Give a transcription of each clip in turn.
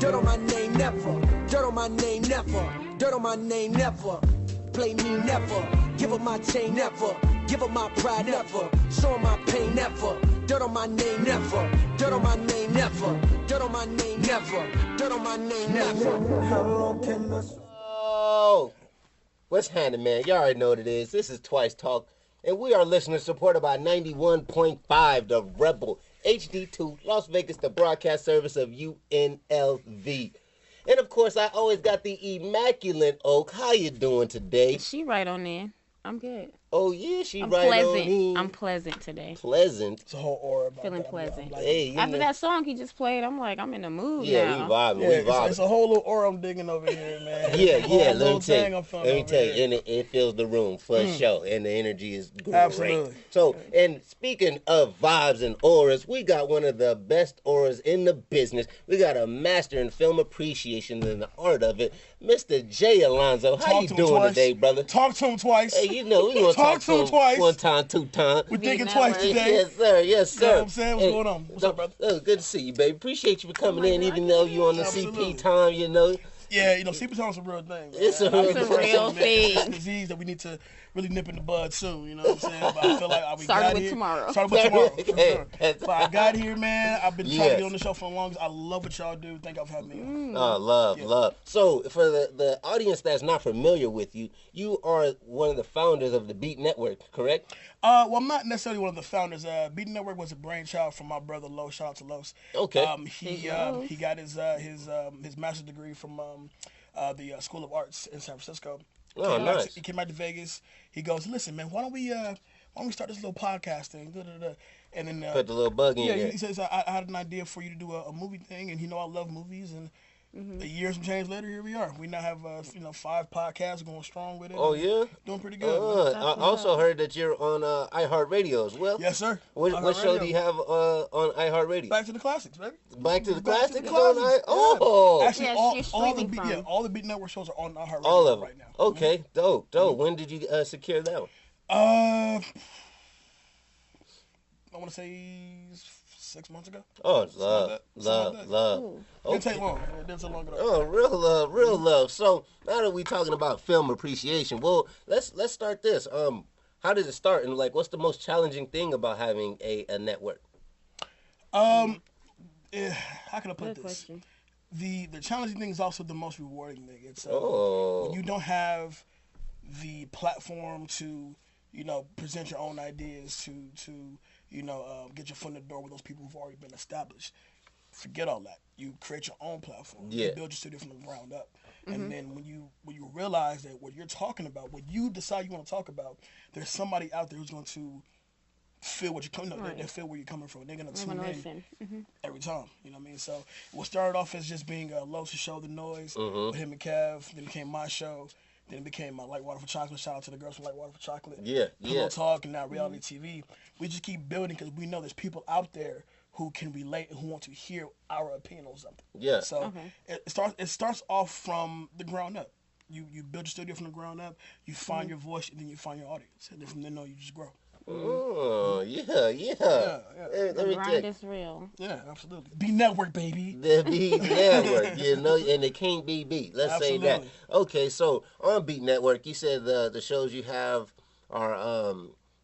Dirt on my name, never. Dirt on my name, never. Dirt on my name, never. Play me, never. Give up my chain, never. Give up my pride, never. Show my pain, never. Dirt on my name, never. Dirt on my name, never. Dirt on my name, never. Dirt on my name, never. How long can I... Oh, what's happening, man? Y'all already know what it is. This is Twice Talk, and we are listener supported by 91.5, the Rebel HD2, Las Vegas, the broadcast service of UNLV. And of course, I always got the immaculate Oak. How you doing today? She right on there. I'm good. Oh yeah, she I'm right pleasant. on in. I'm pleasant today. Pleasant. It's a whole aura about Feeling that. pleasant. Like, hey, after that song he just played, I'm like, I'm in the mood now. Yeah, we vibing. It's a whole little aura I'm digging over here, man. Yeah. Let me tell you, and it fills the room for sure, and the energy is great. Absolutely. So, and speaking of vibes and auras, we got one of the best auras in the business. We got a master in film appreciation and the art of it, Mr. J. Alonzo. How you doing today, brother? Talk to him twice. Hey, you know, we gonna talk to him twice. One time, two times. We're thinking twice today. Yes, sir. Yes, sir. You know what I'm saying? What's going on? What's up, brother? Good to see you, baby. Appreciate you for coming in, even though you on the CP time, you know. Yeah, you know, CP time is a real thing. Man. It's a real thing. It's a disease that we need to really nip in the bud soon, you know what I'm saying? But I feel like we Start got with here. tomorrow. Start with tomorrow, for sure. But I got here, man. I've been trying to get on the show for the longest. I love what y'all do. Thank y'all for having me on. Oh, love. So, for the audience that's not familiar with you, you are one of the founders of the BeatNetwork, correct? Well, I'm not necessarily one of the founders. BeatNetwork was a brainchild from my brother Los. Shout out to Los. Okay. He got his master's degree from the School of Arts in San Francisco. Oh, nice. He came out to Vegas. He goes, listen, man, why don't we start this little podcast thing? And then put the little bug in there. Yeah, he says I had an idea for you to do a movie thing, and I love movies, and a year some change later, here we are. We now have 5 podcasts going strong with it. Oh yeah, doing pretty good. I also heard that you're on iHeartRadio as well. Yes, sir. What show do you have on iHeartRadio? Back to the Classics, baby. Back to the Classics. Actually, yeah. all the Beat Network shows are on iHeartRadio all of them right now. Okay, dope. When did you secure that one? I want to say 6 months ago. Oh, love. Okay. It didn't take long. It didn't take long at all. Oh, real love. So now that we're talking about film appreciation, well, let's start this. How did it start, and what's the most challenging thing about having a network? How can I put this? Question. The challenging thing is also the most rewarding thing. It's when you don't have the platform to present your own ideas to get your foot in the door with those people who've already been established. Forget all that. You create your own platform. Yeah. You build your studio from the ground up. And then when you realize that what you're talking about, what you decide you want to talk about, there's somebody out there who's going to feel what you're coming. Right. They feel where you're coming from. They're going to tune in every time. You know what I mean? So what started off as just being Lowe's show, The Noise, with him and Kev. Then it became my show. Then it became Light Water for Chocolate. Shout out to the girls from Light Water for Chocolate. Pillow Talk, and now reality TV. We just keep building because we know there's people out there who can relate and who want to hear our opinion on something. Yeah. So it starts off from the ground up. You build your studio from the ground up. You find your voice, and then you find your audience, and then from there you just grow. Oh, yeah. The grind is real. Yeah, absolutely. BeatNetwork, baby. The BeatNetwork, and it can't be beat. Let's say that. Okay, so on BeatNetwork, you said the shows you have are,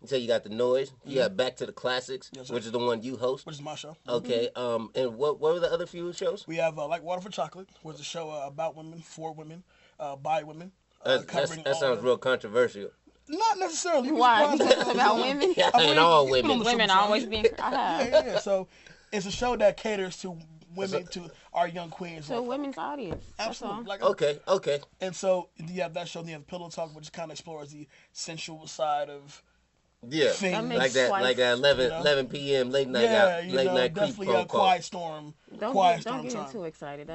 you said you got The Noise, you got Back to the Classics, which is the one you host. Which is my show. Okay, and what were the other few shows? We have Like Water for Chocolate, which is a show about women, for women, by women. That sounds real controversial. Not necessarily. Why? Because it's about women? I mean, all women. Women always being... Yeah. So it's a show that caters to women, to our young queens. So women's audience. Absolutely. Okay. And so you have that show, then you have Pillow Talk, which kind of explores the sensual side of things. Like that 11 p.m. late night late night definitely creep a Quiet Storm. Don't get him too excited.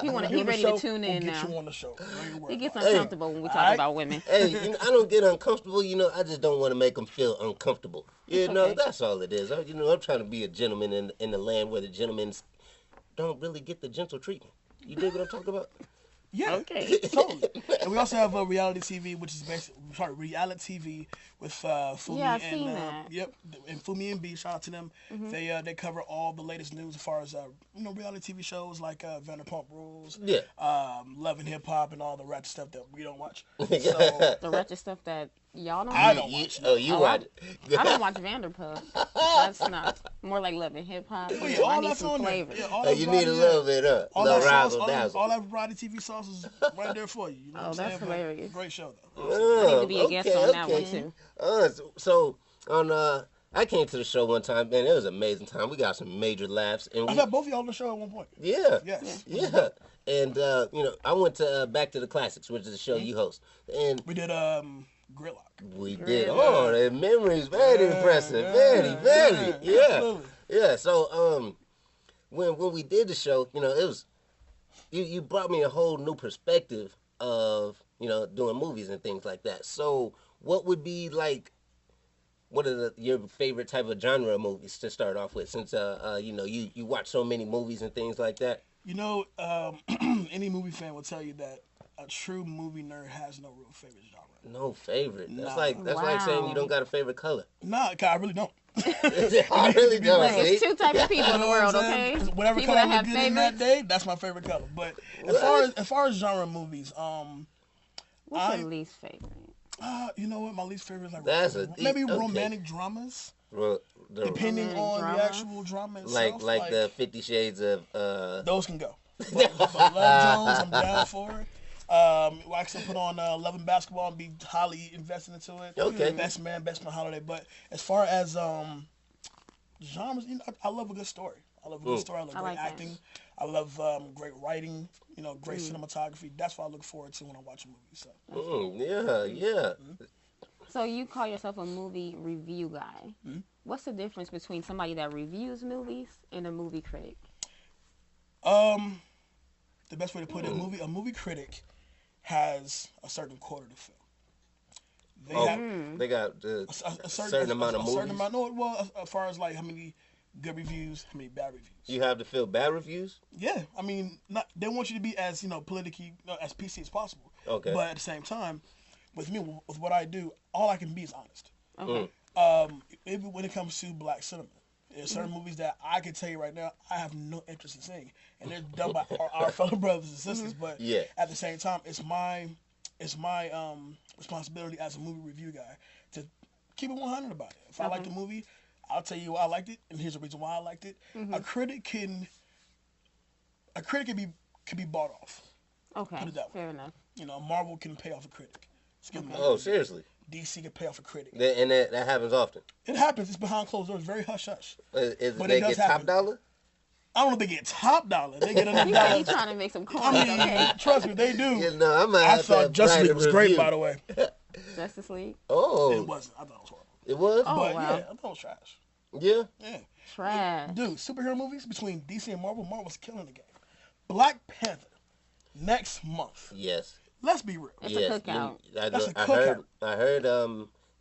He ready to tune in now. Get you on the show. He gets uncomfortable when we talk about women. Hey, I don't get uncomfortable. I just don't want to make him feel uncomfortable. That's all it is. I'm trying to be a gentleman in the land where the gentlemen don't really get the gentle treatment. You dig what I'm talking about? Yeah. Okay. Totally. And we also have reality TV, which is reality TV with Fumi Yeah, I've and seen that. yep, and Fumi and B. Shout out to them. They cover all the latest news as far as reality TV shows like Vanderpump Rules, Yeah. Love and Hip Hop, and all the ratchet stuff that we don't watch. So The ratchet stuff that y'all don't I watch. don't watch. You watch. I don't watch Vanderpump. That's not more like Love and Hip Hop. Yeah, I all need that's some on there. flavor. Yeah, all You need a little bit up. All Little that sauce, razzle dazzle. all that variety TV sauce is right there for you. You know what I'm that's saying? But hilarious. great show though. I need to be a guest on that one too. So on I came to the show one time, man. It was an amazing time. We got some major laughs, and I got both of y'all on the show at one point. yeah, Yes. yeah. And I went to Back to the Classics, which is a show you host, and We did Gridlock. we did. Oh, the memories, very impressive, very. Yeah, Absolutely. yeah. So when we did the show, it was you brought me a whole new perspective of doing movies and things like that. So what would be like? What are your favorite type of genre of movies to start off with? Since you watch so many movies and things like that. Any movie fan will tell you that a true movie nerd has no real favorite genre. No favorite. That's Nah. like saying you don't got a favorite color. Nah, 'cause I really don't. I really don't. Look, See? it's two types of people in the world, okay? Whatever People color that look have good in that favorites. day, that's my favorite color. But as far as genre movies, What's your least favorite? you know what? My least favorite is like That's maybe okay. romantic dramas, The- depending Romantic on drama? the actual drama itself. like the 50 Shades of those can go. But Love Jones, I'm down for it. We'll actually put on Love and Basketball and be highly invested into it. Okay. Best Man Holiday. But as far as genres, I love a good story. I love a good story. I love I great like that. acting. I love great writing. Great cinematography. That's what I look forward to when I watch a movie. So yeah. So you call yourself a movie review guy. What's the difference between somebody that reviews movies and a movie critic? the best way to put it, a movie critic has a certain quota to fill. They got a certain amount of movies. A certain amount. No, well, as far as like how many good reviews, how many bad reviews. You have to fill bad reviews? Yeah, I mean, they want you to be as politically as PC as possible. Okay. But at the same time, with me, with what I do, all I can be is honest. Okay. Even when it comes to black cinema, there's certain movies that I can tell you right now I have no interest in seeing, and they're done by our fellow brothers and sisters. But Yeah. at the same time, it's my responsibility as a movie review guy to keep it 100 about it. If I like the movie, I'll tell you why I liked it, and here's the reason why I liked it. A critic can be bought off. Okay. Put it that way. Fair enough. Marvel can pay off a critic. Excuse me. Oh, seriously? DC can pay off a critic. And that happens often? It happens. It's behind closed doors. Very hush hush. But it they does get top happen. dollar? I don't know if they get top dollar. They get enough You said you dollars. trying to make some coins, I mean, okay? trust me, they do. Yeah, no, I'm I thought Justice League was great, by the way. Justice League. Oh. It wasn't. I thought it was horrible. It was? Oh, But wow. yeah, I thought it was trash. Yeah. Yeah. Trash. Dude, superhero movies between DC and Marvel's killing the game. Black Panther, next month. Yes. Let's be real. It's a cookout. That's a I cookout. heard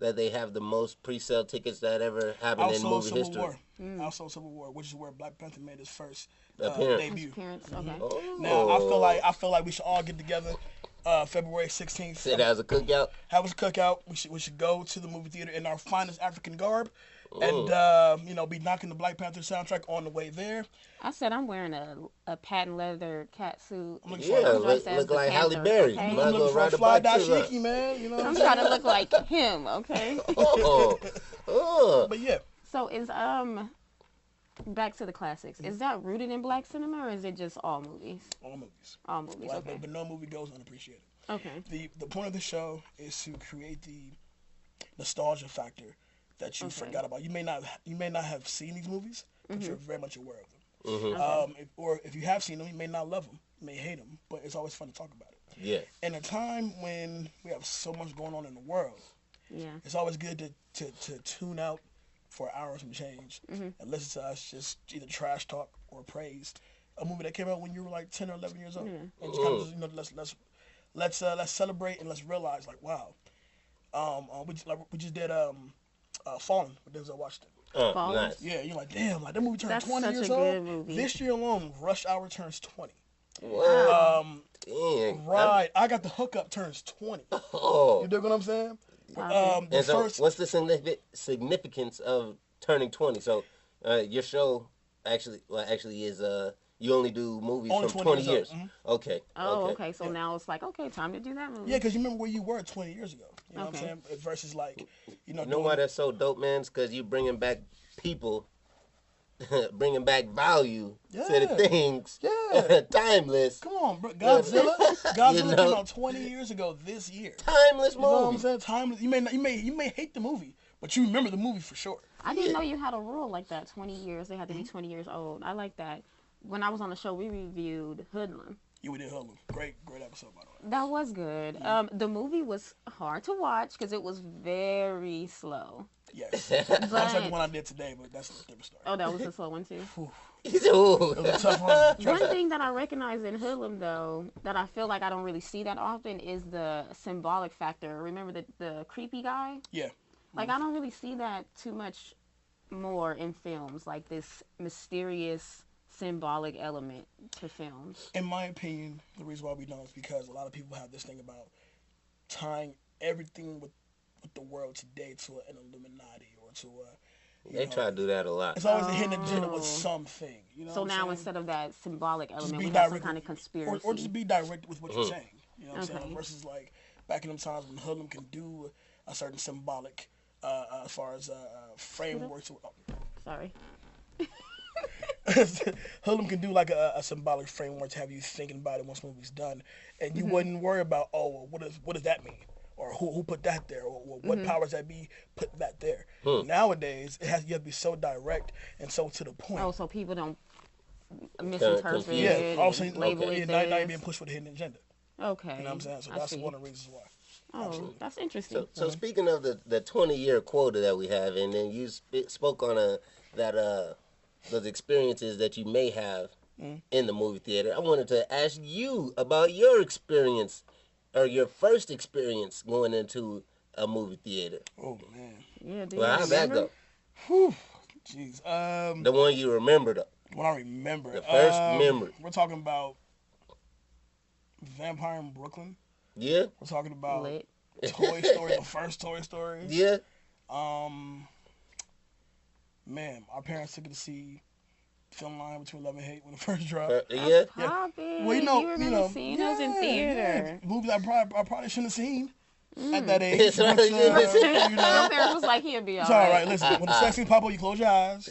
that they have the most pre-sale tickets that ever happened in movie history. Also Civil War, which is where Black Panther made his first Appearance. debut. Parents. Okay. Oh. Now I feel like we should all get together February 16th. Say that as a cookout? Have us a cookout. We should go to the movie theater in our finest African garb, and be knocking the Black Panther soundtrack on the way there. I said I'm wearing a patent leather cat suit. Yeah, dressed as look the like Halle Panther, Berry. okay? You might I'm as looking well for a ride a fly bike too. dashiki, man. You know what I'm I'm saying? trying to look like him, okay? Oh. But yeah, So is back to the classics. Is that rooted in black cinema or is it just all movies? all movies. All movies. Okay. But no movie goes unappreciated. Okay. The point of the show is to create the nostalgia factor that you forgot about. You may not have seen these movies, but you're very much aware of them. If you have seen them, you may not love them, you may hate them, but it's always fun to talk about it. Yeah. In a time when we have so much going on in the world, Yeah. it's always good to tune out for hours and change and listen to us just either trash talk or praise a movie that came out when you were like 10 or 11 years old. And just kind of let's celebrate and let's realize like, wow, we just did Fallen with Denzel Washington. Oh, Fallen? nice. Yeah, you're like, damn, like that movie turned That's 20 such years a old. good movie. This year alone, Rush Hour turns 20. Wow. Dang. Right. I Got the Hookup turns 20. Oh. You dig what I'm saying? And so, what's the significance of turning 20? So, your show actually is you only do movies Only from 20 20 years years. old. Okay. Oh, okay. So now it's like, okay, time to do that movie. Yeah, because you remember where you were 20 years ago. You know what I'm saying? Versus like, You know why that's so dope, man? It's because you bringing back people, bringing back value to the things. Yeah. Timeless. Come on, bro. Godzilla You know? came out 20 years ago this year. Timeless You know what I'm movie. saying? Timeless. You may hate the movie, but you remember the movie for sure. I didn't know you had a rule like that. 20 years. They had to be 20 years old. I like that. When I was on the show, we reviewed Hoodlum. You did Hoodlum. Great episode, by the way. That was good. The movie was hard to watch because it was very slow. Yes. That's like the one I did today, but that's a different story. Oh, that was a slow one too. It was a tough one. One thing that I recognize in Hoodlum, though, that I feel like I don't really see that often is the symbolic factor. Remember the creepy guy? Yeah. Like, I don't really see that too much more in films, like this mysterious symbolic element to films. In my opinion, the reason why we don't is because a lot of people have this thing about tying everything with the world today to an Illuminati or to a... They try to do that a lot. It's always a hidden agenda with something. You know So what I'm now saying? instead of that symbolic element, be we have some direct kind of conspiracy. Or just be direct with what you're saying. You know what I'm Okay. saying? Versus like back in them times when Hoodlum can do a certain symbolic as far as framework to... Sorry. Hoodlum can do like a symbolic framework to have you thinking about it once the movie's done, and you wouldn't worry about, oh, well, what does that mean, or who put that there, or what powers that be put that there. Nowadays, you have to be so direct and so to the point. Oh, so people don't misinterpret confused. it, all of a sudden, label okay. it Now you're this. being pushed with a hidden agenda. Okay. You know what I'm saying? So I that's see. one of the reasons why. Oh, Absolutely. that's interesting. So speaking of the 20-year quota that we have, and then you spoke on those experiences that you may have in the movie theater. I wanted to ask you about your experience, or your first experience going into a movie theater. Oh man. Yeah, do Well, you how'd that remember? go? Whew. Jeez. The one you remember, though. What I remember. The first memory. We're talking about Vampire in Brooklyn. Yeah? We're talking about Lit. Toy Story, the first Toy Story. Yeah? Man, our parents took it to see Film Line Between Love and Hate when it first dropped. Yeah? Poppin'. Well, you remember seeing those in theater. Movies I probably shouldn't have seen at that age. That's right, but, you shouldn't you My know, parents was like, he'll be all it's all right. right. Listen, when the sex scene pop up, you close your eyes.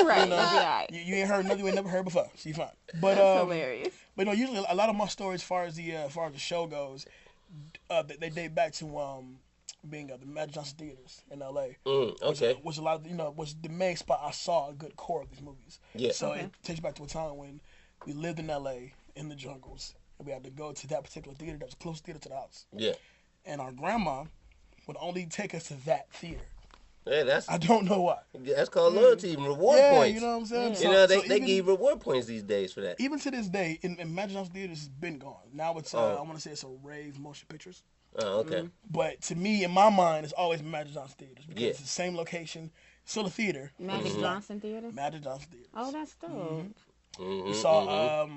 Right, know, you'll be all right. You ain't heard nothing you ain't never heard before. So you fine. But Hilarious. But no, usually a lot of my stories, as far as the show goes, they date back to being the Magic Johnson Theaters in L.A. Okay. Which a lot of was the main spot I saw a good core of these movies. Yeah. So it takes you back to a time when we lived in L.A. in the jungles, and we had to go to that particular theater that was the closest theater to the house. Yeah. And our grandma would only take us to that theater. Yeah, I don't know why. that's called loyalty and reward Yeah, points. you know what I'm saying? Yeah. So, You know, so they even- give reward points these days for that. Even to this day, in Magic Johnson Theaters has been gone. Now it's, I want to say it's a Rave Motion Pictures. Oh, okay. But to me, in my mind, it's always Magic Johnson Theaters because Yeah. it's the same location, still a theater. Magic Johnson Theater? Magic Johnson Theaters. Oh, that's dope. We saw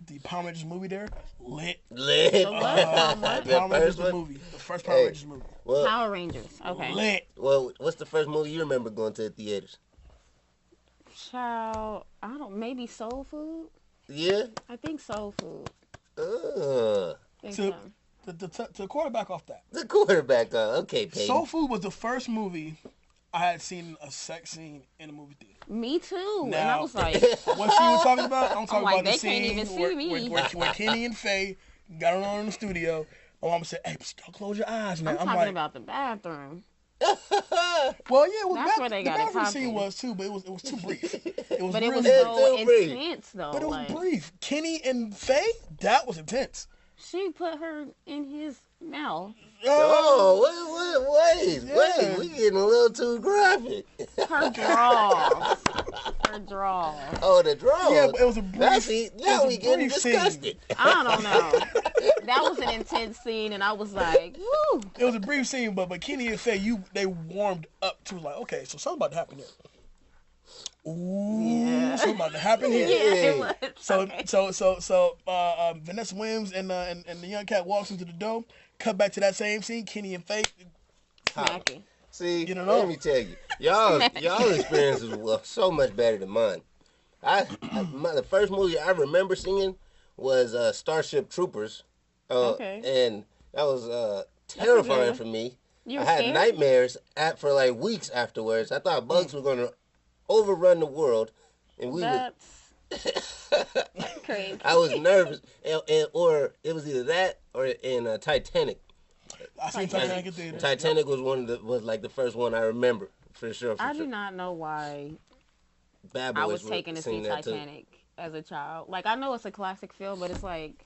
the Power Rangers movie there. Lit. Lit. The what? The Power Rangers first the one? movie. The first Power Rangers movie. Well, Power Rangers. Okay. Lit. well, what's the first movie you remember going to the theaters? Child, I don't, maybe Soul Food? Yeah? I think Soul Food. Uh, Think To, so. to quarterback off that. the quarterback. Okay, Peyton. Soul Food was the first movie I had seen a sex scene in a movie theater. Me too. And I Now- was like, What scene we're talking about? I'm talking like, about the they can't scene even see where, me. where Kenny and Faye got it on in the studio. My mama said, "Hey, don't close your eyes, man." I'm I'm talking like, about the bathroom. well, yeah, well, That's where they the got it bathroom scene popping. was too, but it was too brief. It was But it was really, so Still brief. intense, though. but it was like, brief. Kenny and Faye, that was intense. she put her in his mouth. Oh, wait, Yeah. we getting a little too graphic. Her draws. Her draws. Oh, the draw. Yeah, but it was a brief. Now we getting brief scene. disgusted. I don't know. That was an intense scene, and I was like, woo. It was a brief scene, but Kenny and Faye, they warmed up to like, okay, so something about to happen here. Ooh, something about to happen here. Yeah, it was. So, Okay. Vanessa Williams and the young cat walks into the door. Cut back to that same scene. Kenny and Faith. Smacking. See, Get it let on. me tell you, y'all experiences were so much better than mine. The first movie I remember seeing was Starship Troopers, Okay. and that was terrifying one. for me. You I were had scared? nightmares for like weeks afterwards. I thought bugs were gonna overrun the world, and we would. That's crazy. I was nervous, or it was either that or in Titanic. I seen Titanic in theaters. Titanic was like the first one I remember for sure. I do not know why Bad I Boys was were taken to see singing that too. Titanic as a child. Like, I know it's a classic film, but it's like,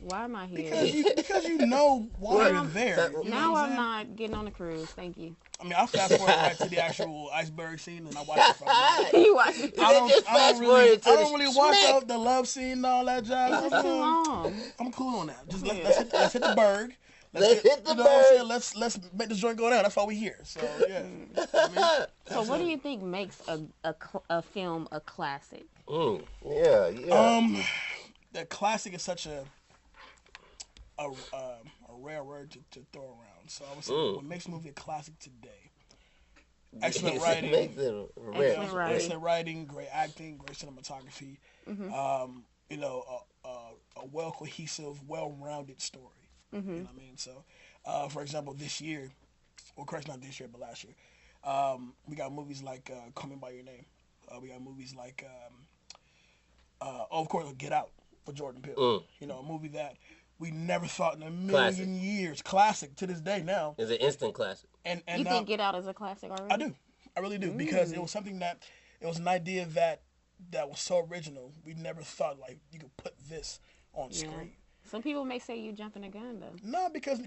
why am I here? Because you know why you're there. You know Now what I'm saying? not getting on a cruise. Thank you. I mean, I fast forward right to the actual iceberg scene and I watch it from there. You watch it. Just fast forward to I the don't really watch smack. the love scene and all that jazz. It's too long. I'm cool on that. Just let's hit the berg. Let's hit the you know what I'm berg. saying? Let's make this joint go down. That's why we here. So yeah. I mean, So what do you think makes a film a classic? Yeah. that classic is such a rare word to throw around. So I would say what makes a movie a classic today. Excellent writing. Makes it rare. Excellent writing. Excellent writing, great acting, great cinematography. You know, a well cohesive, well rounded story. You know what I mean? So, for example, this year, well, correct, not this year, but last year, we got movies like Call Me by Your Name. We got movies like, of course, Get Out with Jordan Peele. You know, a movie that we never thought in a million years. Classic to this day now. It's an instant classic. And You think Get Out is a classic already? I do. I really do. Because it was something it was an idea that was so original. We never thought, like, you could put this on screen. Some people may say you jumping the gun, though. No, because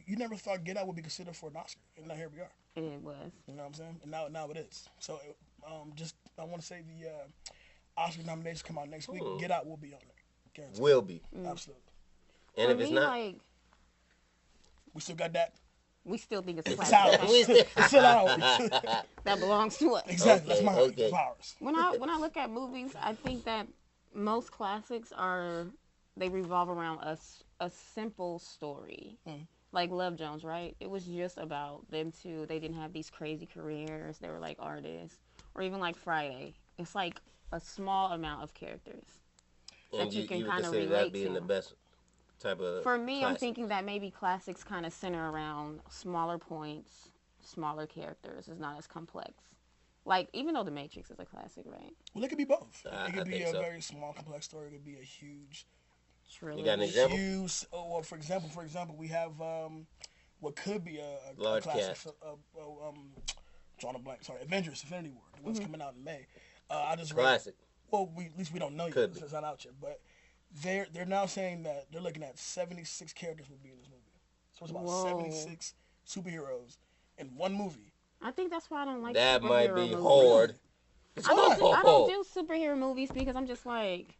you never thought Get Out would be considered for an Oscar. And now here we are. It was. You know what I'm saying? And now it is. So, I want to say the Oscar nominations come out next week. Get Out will be on there. Guaranteed. Will be. Absolutely. And For if it's me, not, like, We still got that. we still think it's a It's classic. ours. It's still ours. That belongs to us. Exactly. That's mine. Okay. It's ours. When I look at movies, I think that most classics they revolve around a simple story. Like Love Jones, right? It was just about them two. They didn't have these crazy careers. They were like artists. Or even like Friday. It's like a small amount of characters and that you can would kind of consider relate that being to. the best type of For me, I'm classic. thinking that maybe classics kind of center around smaller points, smaller characters. It's not as complex. Like, even though The Matrix is a classic, right? Well, it could be both. I It could be think a so. very small, complex story. It could be a huge, Trilogy. You got an example? huge. Oh, well, for example, we have what could be a Large classic. cast. Drawing a blank. Sorry, Avengers: Infinity War. The one's coming out in May. I just Classic. Well, at least we don't know Could yet. be. It's not out yet. But they're now saying that they're looking at 76 characters will be in this movie. So it's about Whoa. 76 superheroes in one movie. I think that's why I don't like That superhero might be movies. hard. I don't do superhero movies because I'm just like,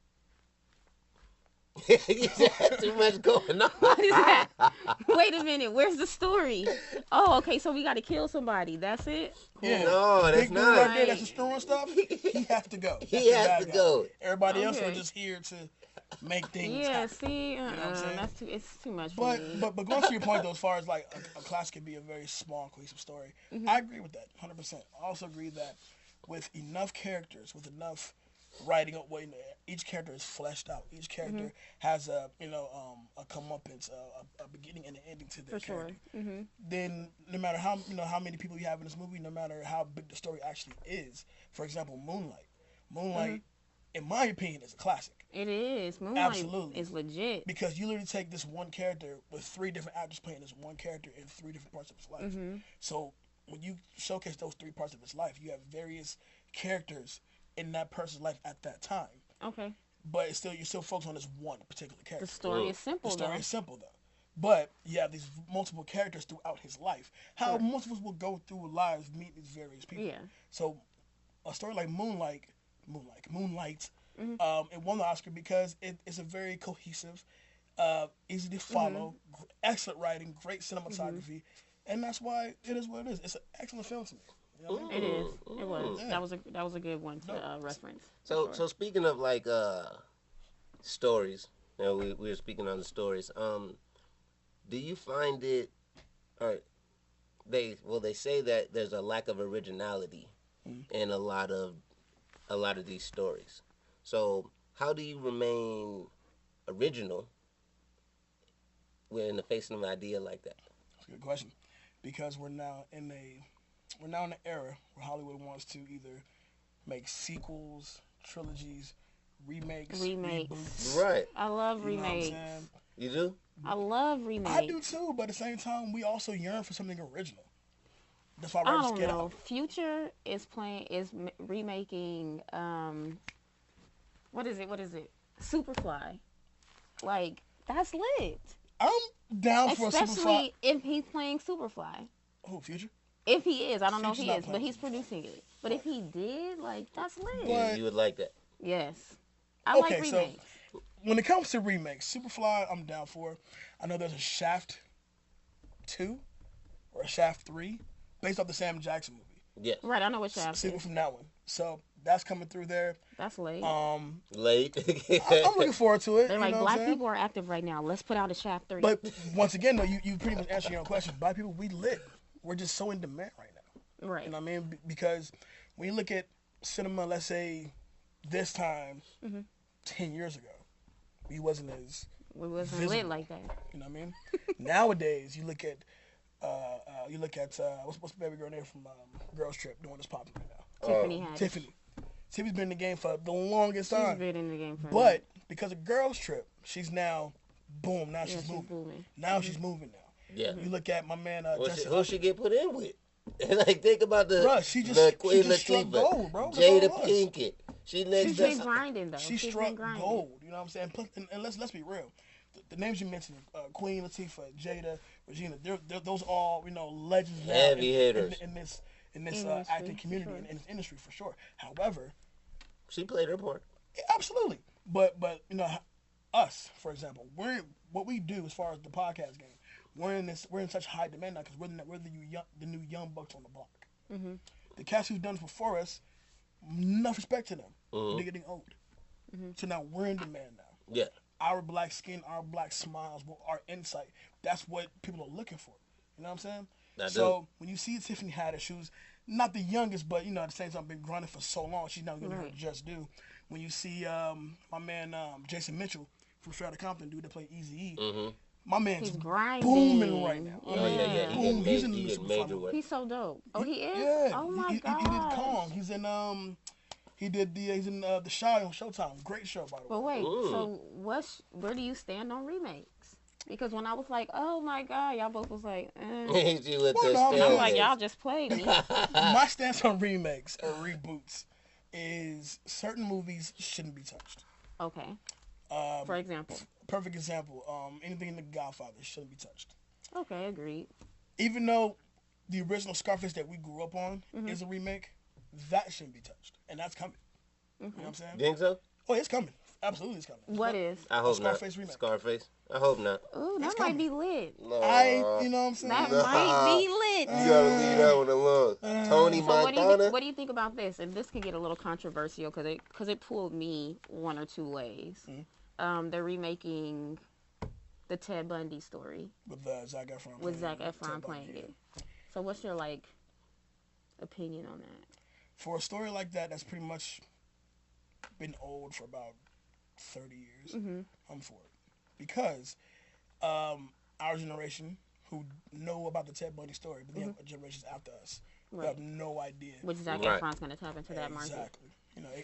You got too much going on. what is that? Wait a minute, where's the story? Oh, okay, so we got to kill somebody. That's it? Yeah. No, that's Big dude not. right there that's destroying stuff. He has to go. He That's the has bad to guy. go. Everybody else Okay. are just here to make things Yeah, happen. see, what I'm saying? it's too much for me. But going to your point though, as far as like a class could be a very small, cohesive story, Mm-hmm. I agree with that 100%. I also agree that with enough characters, with enough writing up, each character is fleshed out. Each character Mm-hmm. has a comeuppance, a beginning and an ending to their For sure. character. Mm-hmm. Then no matter how many people you have in this movie, no matter how big the story actually is. For example, Moonlight, Mm-hmm. in my opinion, is a classic. It is. Moonlight Absolutely. is legit. Because you literally take this one character with 3 different actors playing this one character in 3 different parts of his life. Mm-hmm. So when you showcase those 3 parts of his life, you have various characters in that person's life at that time. Okay. But you still focus on this one particular character. The story is simple, The story though. is simple though. But you have these multiple characters throughout his life. How most of us will go through lives, meet these various people. Yeah. So a story like Moonlight, Mm-hmm. It won the Oscar because it's a very cohesive, easy to follow, excellent writing, great cinematography, and that's why it is what it is. It's an excellent film to me. You know what I mean? It is. It was. Yeah. That was a good one to reference. So speaking of like stories, you know, we were speaking on the stories. Do you find it? Or they say that there's a lack of originality in a lot of these stories. So how do you remain original when facing an idea like that? That's a good question, because we're now in an era where Hollywood wants to either make sequels, trilogies, remakes. Reboots. Right. I love You know what I'm remakes. saying? You do? I love remakes. I do too, but at the same time, we also yearn for something original. That's why I rappers don't get know. out. Future is remaking. What is it? Superfly. Like that's lit. I'm down for a Superfly. Especially if he's playing Superfly. Oh, Future? If he is, I don't know if Future's he not is, but playing he's producing it. But if he did, like that's lit. But- You would like that? Yes. I like Okay, so remakes. when it comes to remakes, Superfly, I'm down for. I know there's a Shaft 2 or a Shaft 3 based off the Sam Jackson movie. Yes. Right, I know what Shaft Sequel is. from that one. So that's coming through there. That's late. Late. I'm looking forward to it. They're you like, know what I'm black saying? people are active right now. Let's put out a Shaft 3. But once again, though, you pretty much answered your own question. Black people, we lit. We're just so in demand right now. right. You know what I mean? Because when you look at cinema, let's say this time, 10 years ago, we wasn't as, We wasn't visible. lit like that. you know what I mean? Nowadays, you look at what's the baby girl name from Girls Trip doing this popping right now? Tiffany had it. Tiffany. Tiffany's been in the game for the longest She's time. been in the game for But because of Girls Trip, she's now, boom, now yeah, she's she's moving. booming. Now she's moving now. Yeah. You look at my man Who she get put in with? Like think about the Bruh, she just- the she Queen just struck Latifah, gold, bro. That's Jada all it was. Pinkett. She next. She's been grinding though. She She's struck been grinding. gold. You know what I'm saying? Plus, and let's be real. The names you mentioned, Queen Latifah, Jada, Regina, they're those all legends now Heavy hitters. in this Industry, acting for community sure. in this industry for sure. However, She played her part. yeah, absolutely. But us, for example, what we do as far as the podcast game, we're in such high demand now because we're the new young bucks on the block. Mm-hmm. The cats who've done it before us, enough respect to them. Mhm. They're getting old. So now we're in demand now. Yeah. Our black skin, our black smiles, our insight, that's what people are looking for. You know what I'm saying? I So when you see Tiffany Haddish, who's not the youngest, but at the same time been grinding for so long, she's not getting her Right. just due. When you see my man Jason Mitchell from Straight Outta Compton, dude that played Eazy-E, Mm-hmm. my man's He's grinding. booming right now. Yeah. Oh yeah. He Boom, he's in the he new get Superfly major movie. work. He's so dope. Oh, he is. Yeah. Oh my he god. did Kong. He's in he's in the Shy on Showtime. Great show, by the way. But wait, Ooh. so where do you stand on remakes? Because when I was like, oh my god, y'all both was like, She with the Well, no, I'm like, standards. y'all just played me. My stance on remakes or reboots is certain movies shouldn't be touched. Okay. Um, For example. Perfect example. Anything in The Godfather shouldn't be touched. Okay, agreed. Even though the original Scarface that we grew up on is a remake, that shouldn't be touched, and that's coming. You know what I'm saying? Think so? Oh, it's coming. Absolutely, it's coming. What is? I hope Scarface not. remake. Scarface. I hope not. Ooh, that It's might coming. be lit. No. You know what I'm saying? That Nah. might be lit. You gotta leave that one alone. Tony So Montana. what do you think about this? And this can get a little controversial because it pulled me one or two ways. They're remaking the Ted Bundy story With Zac Efron. with Zac playing Efron Ted playing Bundy. it. So what's your opinion on that? For a story like that, that's pretty much been old for about 30 years. I'm for it because our generation who know about the Ted Bundy story, but they have generations after us who Right. have no idea. Which Zac Right. Efron's going to tap into that market. Exactly.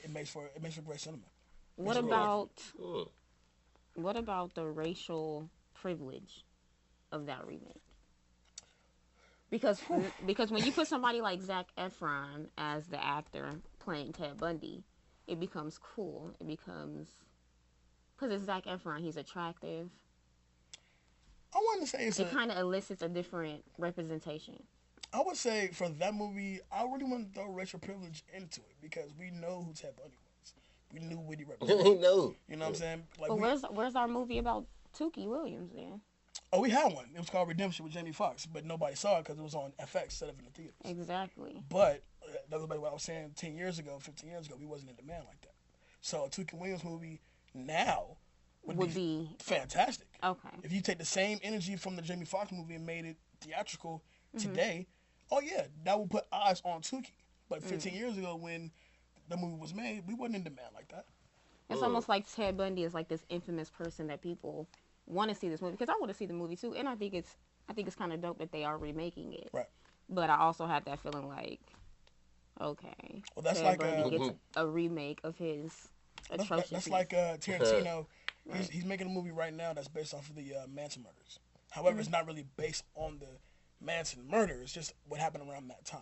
It makes for great cinema. What Sure. about Mm. what about the racial privilege of that remake? Because when you put somebody like Zac Efron as the actor playing Ted Bundy, it becomes cool. It becomes because it's Zac Efron. He's attractive. I want to say It kind of elicits a different representation. I would say for that movie, I really want to throw racial privilege into it because we know who Ted Bundy was. We knew what he represented. no. You know what I'm saying? Like But where's our movie about Tukey Williams then? Oh, we had one. It was called Redemption with Jamie Foxx, but nobody saw it because it was on FX instead of in the theaters. Exactly. But that was what I was saying 10 years ago, 15 years ago, we wasn't in demand like that. So a Tuki Williams movie now would be fantastic. Okay. If you take the same energy from the Jamie Foxx movie and made it theatrical today, oh yeah, that would put eyes on Tuki. But 15 years ago when the movie was made, we wasn't in demand like that. It's almost like Ted Bundy is like this infamous person that people want to see this movie, because I want to see the movie too, and I think it's kind of dope that they are remaking it. Right. But I also had that feeling like, okay, well, that's Ted like Bundy gets a remake of his atrocious. That's like Tarantino. He's making a movie right now that's based off of the Manson murders. However, it's not really based on the Manson murder. It's just what happened around that time.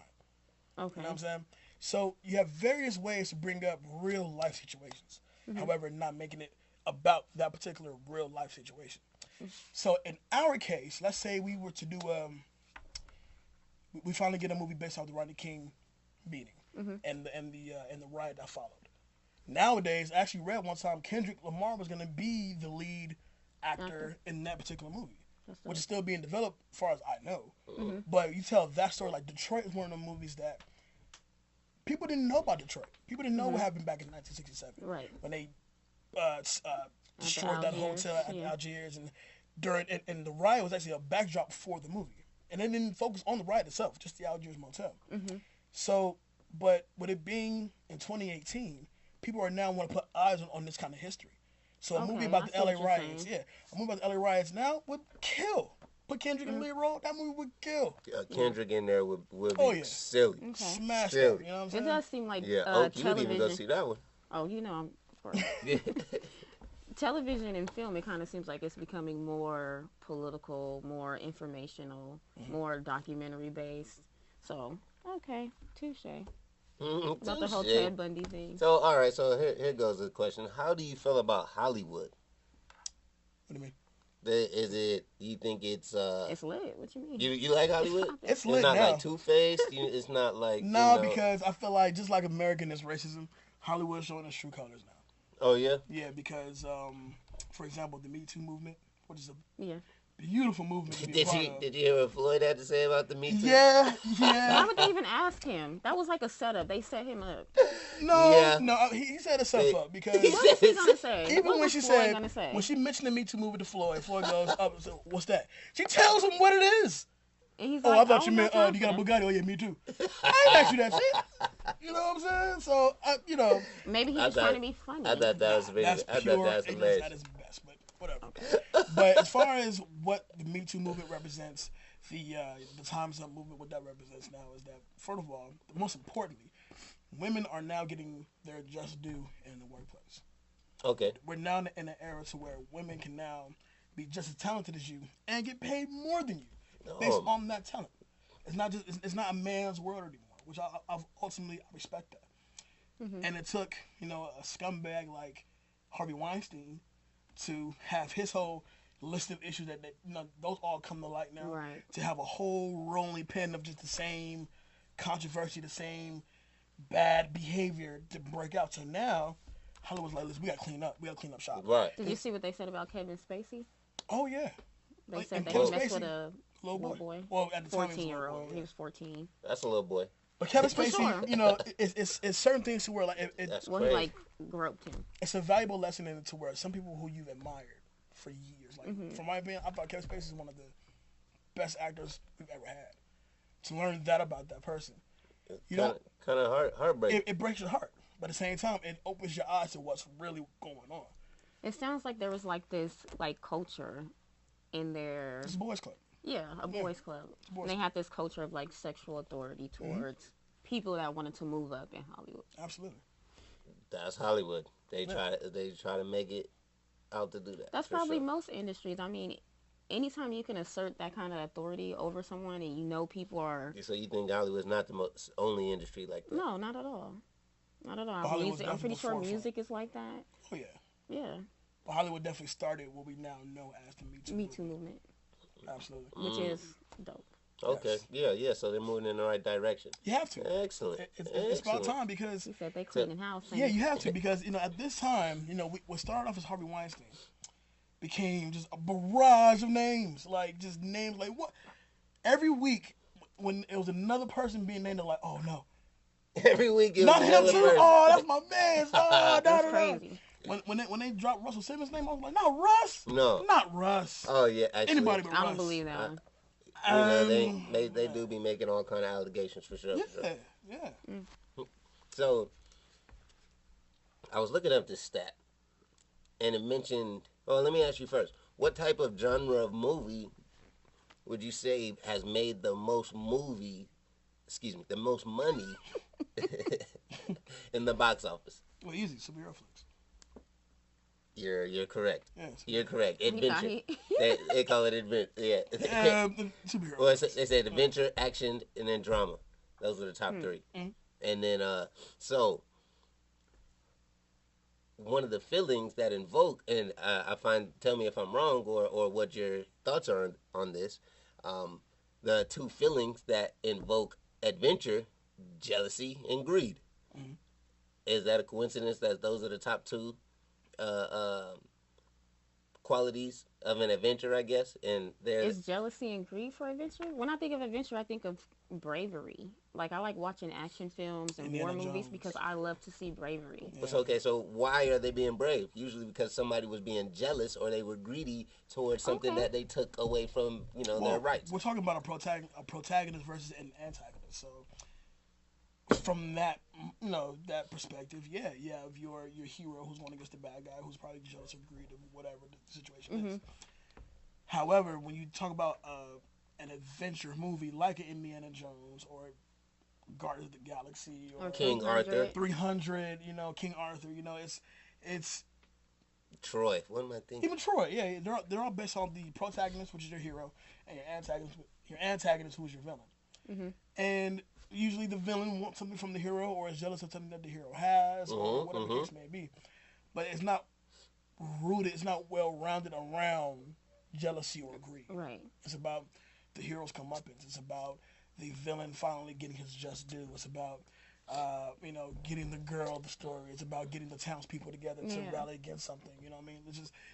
Okay. You know what I'm saying? So you have various ways to bring up real life situations. However, not making it about that particular real life situation. So in our case, let's say we were to do we finally get a movie based off the Rodney King beating and the riot that followed. Nowadays, I actually read one time Kendrick Lamar was going to be the lead actor in that particular movie, which is still being developed as far as I know. But you tell that story, like Detroit is one of the movies that people didn't know about Detroit. People didn't know what happened back in 1967. Right. When they destroyed that hotel at Algiers, and the riot was actually a backdrop for the movie, and they didn't focus on the riot itself, just the Algiers motel. So, but with it being in 2018, people are now want to put eyes on this kind of history. So a movie about the LA riots, a movie about the LA riots now would kill. Put Kendrick in the lead role, that movie would kill. Kendrick in there would be silly. Okay. Smash silly. that, you know what I'm saying? It does seem like you television. would even go see that one. Oh, you know, of course. Television and film, it kind of seems like it's becoming more political, more informational, more documentary based. So, okay, touche. About the whole Ted Bundy thing. So, all right, so here goes the question. How do you feel about Hollywood? What do you mean? You think it's lit. What you mean? You like Hollywood? It's lit It's not now. like Two-Faced. It's not like No, because I feel like just like American is racism, Hollywood is showing its true colors now. Oh yeah. Yeah, because for example, the Me Too movement, which is a Yeah. beautiful movement. To be a part of. Did you hear what Floyd had to say about the Me Too? Yeah. Why would they even ask him? That was like a setup. They set him up. No, he set himself up because What was he gonna say? even What when was she Floyd said gonna say? when she mentioned the Me Too movie to Floyd goes up and says, "What's that?" She tells him what it is. And he's Oh, like, I thought you meant that's you got a nothing. Bugatti. Oh yeah, me too. I ain't asked you that shit. You know what I'm saying? So Maybe he was trying to be funny. I thought that was that's pure ignorance hilarious. at its best, but whatever. But as far as what the Me Too movement represents, the Time's Up movement, what that represents now is that, first of all, most importantly, women are now getting their just due in the workplace. Okay. We're now in an era to where women can now be just as talented as you and get paid more than you based on that talent. It's not a man's world anymore, which I ultimately respect that. And it took a scumbag like Harvey Weinstein to have his whole list of issues that those all come to light now. Right. To have a whole rolling pin of just the same controversy, the same bad behavior to break out. So now Hollywood's like, listen, we gotta clean up. We gotta clean up shop. Right. Did you see what they said about Kevin Spacey? Oh yeah. They said And that Kevin he messed Spacey, with a little boy. boy. Well, at the time, he was a little 14-year-old. boy, He yeah. was 14. That's a little boy. But Kevin For Spacey, sure. it's certain things to where like That's Well, crazy. he like groped him. it's a valuable lesson in it to where some people who you've admired for years, like from my opinion, I thought Kevin Spacey is one of the best actors we've ever had. To learn that about that person, kind of heartbreaking. it breaks your heart, but at the same time, it opens your eyes to what's really going on. It sounds like there was like this like culture in there. It's a boys' club. Yeah, a boys' club. And they had this culture of like sexual authority towards people that wanted to move up in Hollywood. Absolutely. That's Hollywood. They try to make it out to do that. That's for probably sure. most industries. I mean, anytime you can assert that kind of authority over someone and you know people are... So you think Hollywood's not the only industry like that? No, not at all. Not at all. Hollywood's I'm pretty definitely sure forefront. music is like that. Oh yeah. Yeah. But Hollywood definitely started what we now know as the Me Too. Me Too movement, Absolutely. which is dope. Okay. Yeah. So they're moving in the right direction. You have to. Excellent. It's about time because He said they cleaning house. yeah, you have to because at this time what started off as Harvey Weinstein, became just a barrage of names. Like, just names like what? Every week, when it was another person being named, they're like, oh no. Every week it Not was him another too. person. Oh, that's my man. Oh, That's crazy. When they dropped Russell Simmons' name, I was like, not Russ. No. Not Russ. Oh yeah, actually, Anybody but Russ. I don't believe that one. you know, they do be making all kind of allegations for sure. Yeah, for sure. yeah. So I was looking up this stat, and it mentioned. Well, let me ask you first: what type of genre of movie would you say has made the most money in the box office? Well, easy, superhero flicks. You're correct. Yeah, You're correct. Adventure. He- they call it adventure. Yeah. the superhero. Well, they said adventure, action, and then drama. Those are the top three. Mm-hmm. And then, so one of the feelings that invoke, and tell me if I'm wrong or what your thoughts are on this. The two feelings that invoke adventure, jealousy and greed. Mm-hmm. Is that a coincidence that those are the top two qualities of an adventure, I guess? And Is jealousy and greed for adventure? When I think of adventure, I think of bravery. Like, I like watching action films and Indiana war movies Jones. because I love to see bravery. Okay, so why are they being brave? Usually because somebody was being jealous or they were greedy towards something that they took away from, their rights. We're talking about a protagonist versus an antagonist. So from that, that perspective, you have your hero who's going against the bad guy who's probably jealous or greedy or whatever the situation is. However, when you talk about an adventure movie like an Indiana Jones or Guardians of the Galaxy or King Arthur. 300, King Arthur, it's Troy. What am I thinking? even Troy. Yeah, they're all based on the protagonist, which is your hero, and your antagonist, who is your villain. And usually the villain wants something from the hero or is jealous of something that the hero has or whatever the case may be. But it's not rooted, it's not well rounded around jealousy or greed. Right. It's about the hero's comeuppance. It's about the villain finally getting his just due. It's about getting the girl the story. It's about getting the townspeople together to rally against something. You know what I mean?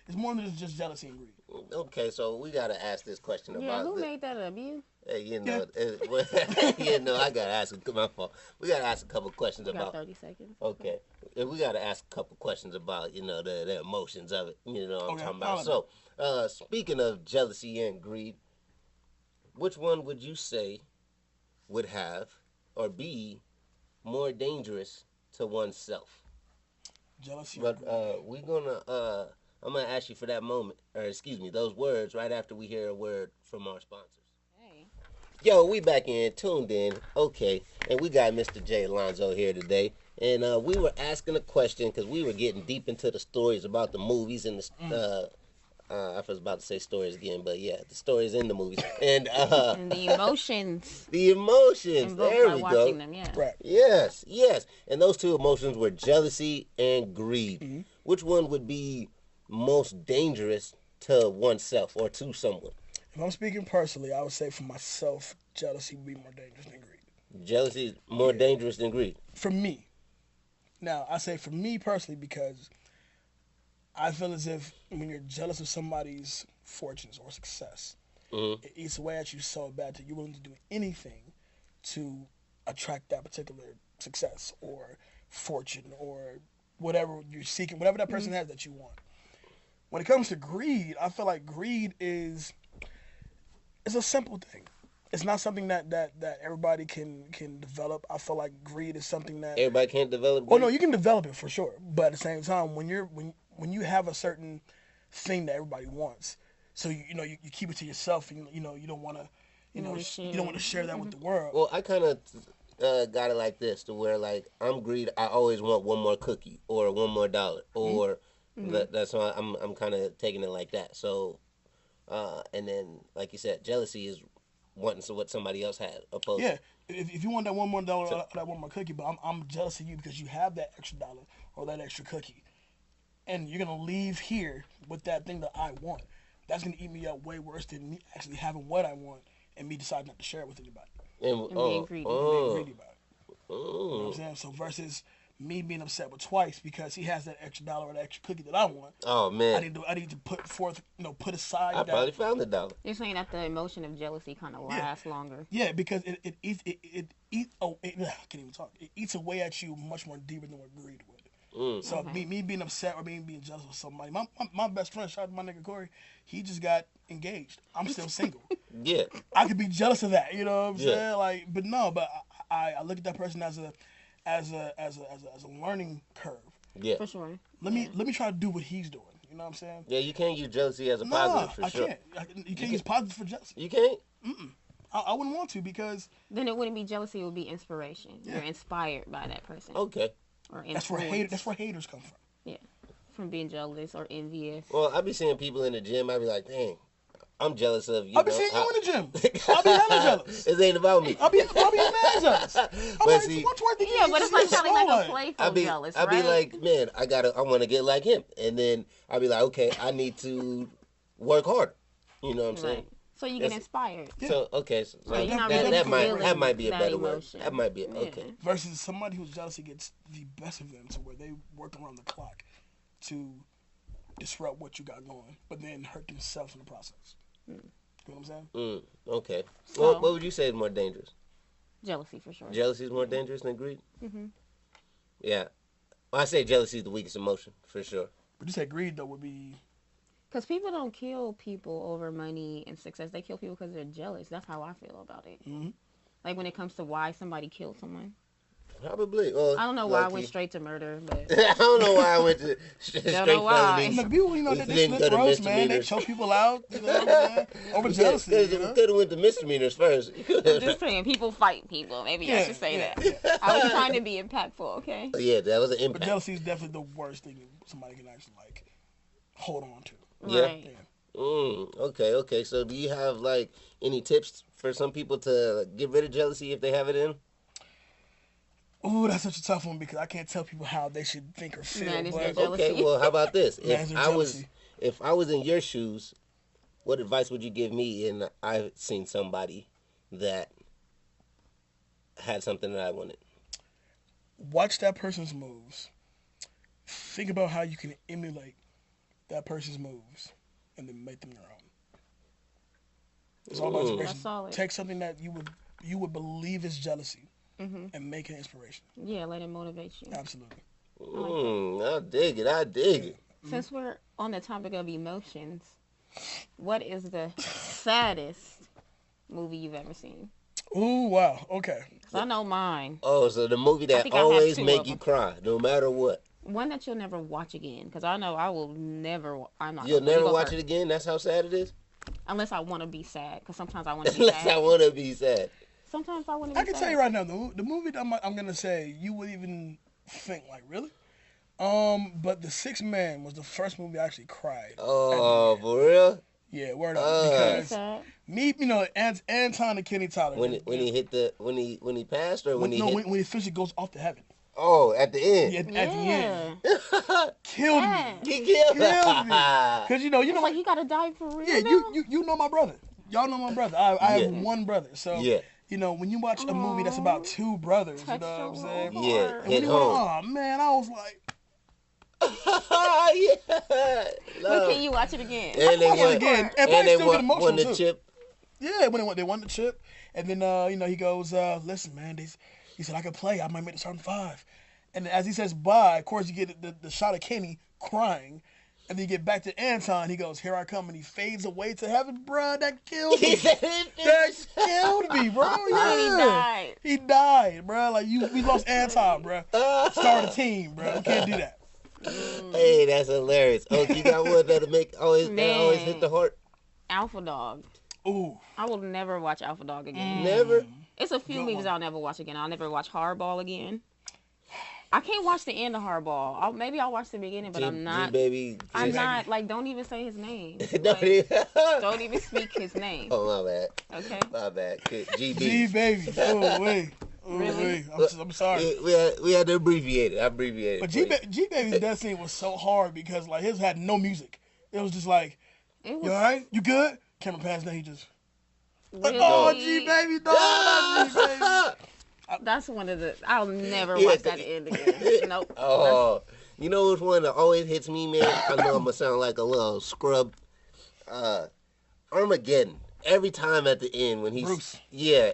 It's more than just jealousy and greed. Okay, so we gotta ask this question about. Who made that up? You? Hey, I gotta ask. My fault. We gotta ask a couple questions You got about. 30 seconds. Okay, we gotta ask a couple questions about the emotions of it. You know what I'm talking about. I'll So, speaking of jealousy and greed, which one would you say would have or be more dangerous to oneself? Jealousy. But I'm gonna ask you for that moment, or excuse me, those words right after we hear a word from our sponsors. Hey. Yo, we back tuned in, okay, and we got Mr. J. Alonzo here today, and we were asking a question because we were getting deep into the stories about the movies and I was about to say stories again, but yeah, the stories in the movies and the emotions. The emotions. There by we watching go. them, yeah. Right. Yes, and those two emotions were jealousy and greed. Which one would be most dangerous to oneself or to someone? If I'm speaking personally, I would say for myself, jealousy would be more dangerous than greed. Jealousy is more dangerous than greed. For me. Now, I say for me personally because I feel as if when you're jealous of somebody's fortunes or success, it eats away at you so bad that you're willing to do anything to attract that particular success or fortune or whatever you're seeking, whatever that person has that you want. When it comes to greed, I feel like greed is a simple thing. It's not something that everybody can develop. I feel like greed is something that Everybody can't develop Oh greed. no, you can develop it for sure. But at the same time, when you have a certain thing that everybody wants, so you keep it to yourself, and you don't want to you don't want to share that with the world. Well, I kind of got it like this, to where like I'm greedy. I always want one more cookie or one more dollar, or that's why I'm kind of taking it like that. So, and then like you said, jealousy is wanting what somebody else had. Opposed. Yeah, if you want that one more dollar or that one more cookie, but I'm jealous of you because you have that extra dollar or that extra cookie, and you're gonna leave here with that thing that I want. That's gonna eat me up way worse than me actually having what I want and me deciding not to share it with anybody. And being greedy. Being greedy about it. You know what Oh. I'm saying? So versus me being upset with Twice because he has that extra dollar or that extra cookie that I want. Oh man, I need to put forth, put aside. I probably found the dollar. You're saying that the emotion of jealousy kind of lasts longer. Yeah, because it eats. Oh, I can't even talk. It eats away at you much more deeper than what greed would. So me being upset or being jealous with somebody. My best friend, shout out to my nigga Corey, he just got engaged. I'm still single. Yeah, I could be jealous of that. You know what I'm saying? Like, but no, but I look at that person as a learning curve. Yeah, For sure. Let me try to do what he's doing. You know what I'm saying? Yeah, you can't use jealousy as a positive for sure. I can't. You can't use positive for jealousy. You can't? I wouldn't want to because Then it wouldn't be jealousy, it would be inspiration. You're inspired by that person. Okay. Or that's where haters come from. Yeah. From being jealous or envious. Well, I be seeing people in the gym, I be like, dang, I'm jealous of you. I be seeing you in the gym. I be hella jealous. It ain't about me. I be mad jealous. I'm But like, see, what's worth the Yeah, but it's like probably like a playful I be jealous, I be right? like, man, I want to get like him. And then I be like, okay, I need to work harder. You know what I'm saying? Right. So you get inspired. So okay, so Right, you're not that, really that might be a feeling better that word. emotion. That might be Yeah. okay. Versus somebody whose jealousy gets the best of them to where they work around the clock to disrupt what you got going, but then hurt themselves in the process. You know what I'm saying? Okay. So- Well, what would you say is more dangerous? Jealousy for sure. Jealousy is more dangerous than greed? Mhm. Yeah. Well, I say jealousy is the weakest emotion, for sure. But you said greed though would be. Because people don't kill people over money and success. They kill people because they're jealous. That's how I feel about it. Mm-hmm. Like when it comes to why somebody killed someone. Probably. Well, I don't know why I went straight to murder, but I don't know why I went to straight know why. felonies. Look, people, you know, they Then go slip to roast, man. They misdemeanors. choke people out, you know what I'm saying? Over jealousy. You know? Could have went to misdemeanors first. I'm just saying people fight people. Maybe I should say that. I was trying to be impactful, okay? Yeah, that was an But impact. jealousy is definitely the worst thing somebody can actually like hold on to. Yeah. Right. Okay. So do you have like any tips for some people to get rid of jealousy if they have it in? Ooh, that's such a tough one because I can't tell people how they should think or feel. Man, it's but their jealousy. Okay, well, how about this? Manage their jealousy. If I was in your shoes, what advice would you give me? And I've seen somebody that had something that I wanted. Watch that person's moves. Think about how you can emulate that person's moves and then make them your own. It's all about inspiration. That's solid. Take something that you would believe is jealousy and make it inspiration. Yeah, let it motivate you. Absolutely. I dig it. Since we're on the topic of emotions, what is the saddest movie you've ever seen? Ooh, wow. Okay. 'Cause I know mine. Oh, so the movie that think I have always two make of you them. cry, no matter what. One that you'll never watch again, because I know I will never. I'm not. You'll gonna- you never go watch first. it again? That's how sad it is? Unless I want to be sad, because sometimes I want to be Unless I sad. want to be sad. Sometimes I want to be I can sad. tell you right now, the movie that I'm going to say, you would even think, like, really? But The Sixth Man was the first movie I actually cried. Oh, for real? Yeah, word up. It's Because sad. me, you know, Anton and Kenny Tyler. When he passed or when he hit? when he officially goes off to heven. Oh, at the end. Yeah, at the end. Yeah. Killed Yeah. me. He killed Killed me. Because, you know, It's like he gotta die for real. yeah, now? you know my brother. Y'all know my brother. I Yeah. have one brother. So, Yeah. you know, when you watch a movie that's about two brothers, you Touched know what I'm your saying? heart. Yeah, And hit when home. oh, man, I was like, Yeah. But Love. can you watch it again? And they watch it won, again. And and probably they still get won emotional, the too. chip. yeah, when they won the chip. And then, you know, he goes, listen, man, he said, I could play. I might make the starting five. And as he says bye, of course, you get the shot of Kenny crying. And then you get back to Anton. He goes, here I come. And he fades away to heaven. Bruh, that killed He me. said it. That killed me, bro. Yeah. And he died. He died, bro. Like, we lost Anton, bro. Star of the team, bro. We can't do that. Hey, that's hilarious. Oh, you got one that'll make always Man. hit the heart. Alpha Dog. Ooh. I will never watch Alpha Dog again. Never. It's a few Good movies one. I'll never watch again. I'll never watch Hardball again. I can't watch the end of Hardball. Maybe I'll watch the beginning, but I'm not. G-Baby. I'm not, like, don't even say his name. Don't Like, even- don't even speak his name. Oh, my bad. Okay? My bad. GB. G, baby. Oh, wait. Oh, Really? wait. I'm sorry. We had to abbreviate it. I abbreviated But it. for you. G Baby's death scene was so hard because, like, his had no music. It was just like, It was you all right? You good? Camera pass, then he just, like, really... oh, G Baby, dog. G Baby. That's one of the. I'll never watch that end again. Nope. Oh, you know which one that always hits me, man? I know I'm gonna sound like a little scrub. Armageddon. Every time at the end when he's Bruce.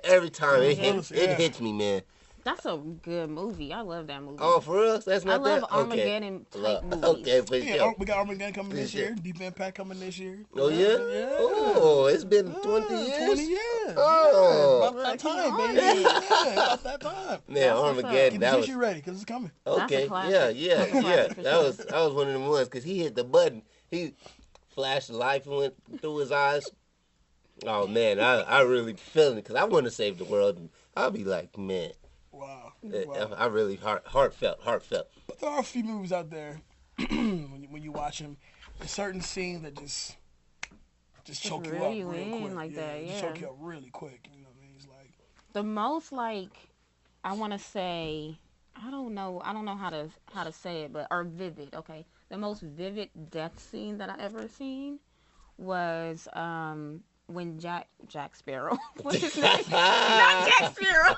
every time it Bruce, hits me, man. That's a good movie. I love that movie. Oh, for us, that's I not love that. Armageddon type movies. Okay, for Yeah, sure. we got Armageddon coming this year. Deep Impact coming this year. Oh yeah. Yeah. Oh, it's been 20 years. 20 years. Oh. Yeah, about that time, Look, baby. he's on Yeah, about that time. Man, That's what's Armageddon. Get That the was tissue ready, because it's coming. okay. classic. Yeah. That's a classic for That was one of them ones because he hit the button. He flashed the light and went through his eyes. Oh man, I really feeling it because I want to save the world. And I'll be like, man, Wow. I really heartfelt. But there are a few movies out there when you watch them, there's certain scenes that just choke you up really real in quick. like that, Just yeah. choke you up really quick. You know what I mean? It's like The most like I want to say I don't know how to say it, but or vivid. Okay, the most vivid death scene that I ever seen was when Jack Sparrow. What's his name? Not Jack Sparrow.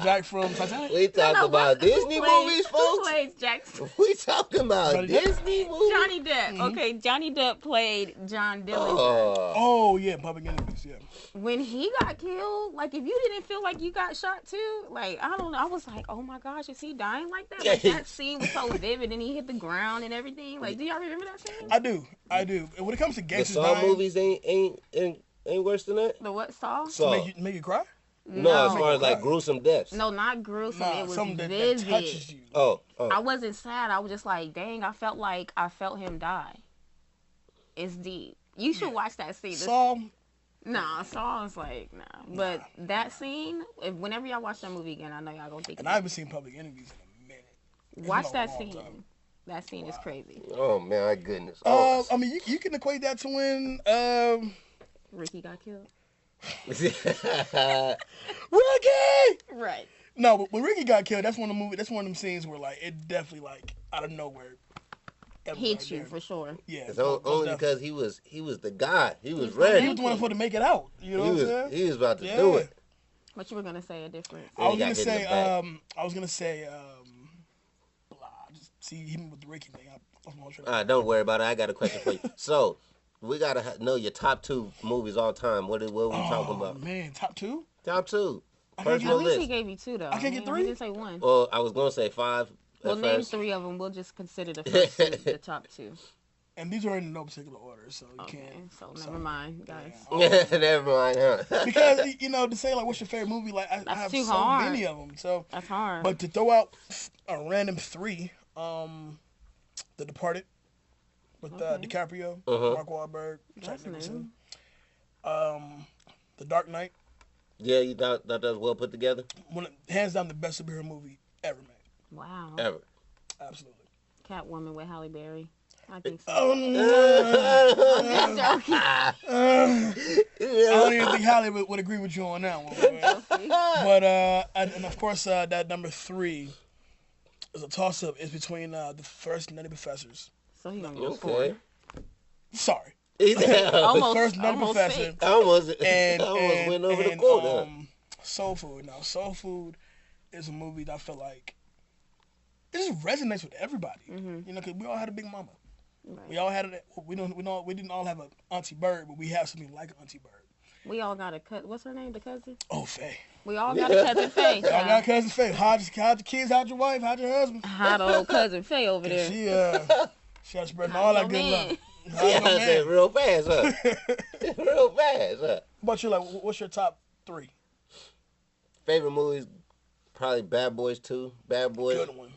Jack from Titanic. We talking about Disney movies, Who folks. plays Jack? We talking about Johnny Depp? Disney movies. Johnny Depp. Okay, Johnny Depp played John Dillinger. Oh. Oh yeah, Public Enemies. Yeah. When he got killed, like if you didn't feel like you got shot too, like I don't know, I was like, oh my gosh, is he dying like that? Like that scene was so vivid, and he hit the ground and everything. Like, do y'all remember that scene? I do. And when it comes to The gangsters Saw dying, movies ain't worse than that. The what Saw? Saw. make you cry. No, as far as like gruesome deaths. No, not gruesome. Nah, It was something that vivid. touches you. Oh. I wasn't sad. I was just like, dang, I felt him die. It's deep. You should watch that scene. Saw. Nah, Saw is like, nah. But that scene, whenever y'all watch that movie again, I know y'all gonna think And of I it. haven't seen Public Enemies in a minute. Watch been a that long scene. time. That scene is crazy. Oh man, my goodness. Oh. I mean, you can equate that to when Ricky got killed. Ricky. Right. No, but when Ricky got killed, that's one of them scenes where like it definitely like out of nowhere Hit you for sure. Yeah, It's most only definitely. because he was the guy. He was He's ready. He was the one supposed to make it out. You know what I'm saying? He was about to Yeah. do it. What you were gonna say a difference? I was He got gonna hit in the say, back. blah. Just see him with the Ricky thing. I was trying to- Don't worry about it. I got a question for you. So, we gotta know your top 2 movies all time. What are we talking about? Man, top 2? Top 2. can't First get- on At least he list. gave you 2 though. I can't get He 3? didn't say 1. Well, I was gonna say 5. Well, at name first. 3 of them. We'll just consider the first 2 the top 2. And these are in no particular order, so you Okay, can't. so never mind, guys. Never mind, huh? Because to say like, what's your favorite movie? Like, I have too so hard. many of them. So, That's hard. but to throw out a random 3, The Departed with DiCaprio, Mark Wahlberg, Jack That's new. Nicholson. The Dark Knight, Yeah, you thought that was well put together? hands down the best superhero movie ever made. Wow. Ever. Absolutely. Catwoman with Halle Berry. I think so. Oh, I'm joking. I don't even think Halle would agree with you on that one. Man. But and of course that number 3 is a toss up. It's between the first Nutty Professors. So he gonna go okay. 4. Sorry, Almost, first Nutty almost Professor 6. I almost and went over the quota. Soul Food. Now Soul Food is a movie that I feel like it just resonates with everybody. Mm-hmm. You know, because we all had a big mama. Right. We all had it. We didn't all have an Auntie Bird, but we have something like an Auntie Bird. We all got a cut. What's her name? The cousin. Oh, Faye. We all got a cousin Faye. Y'all got cousin Faye. How'd your kids? How'd your wife? How'd your husband? Hot old cousin Faye over there. She had spreading all that your good man. love. Yeah, I said real fast, huh? Real fast, huh? But you like, what's your top 3? Favorite movies? Probably Bad Boys 2. Bad Boys. Good one.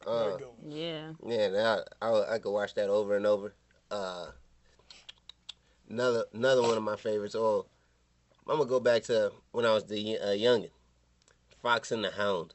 Very good one. Yeah. Yeah, I could watch that over and over. Another one of my favorites. Oh, I'm gonna go back to when I was the youngin. Fox and the Hound.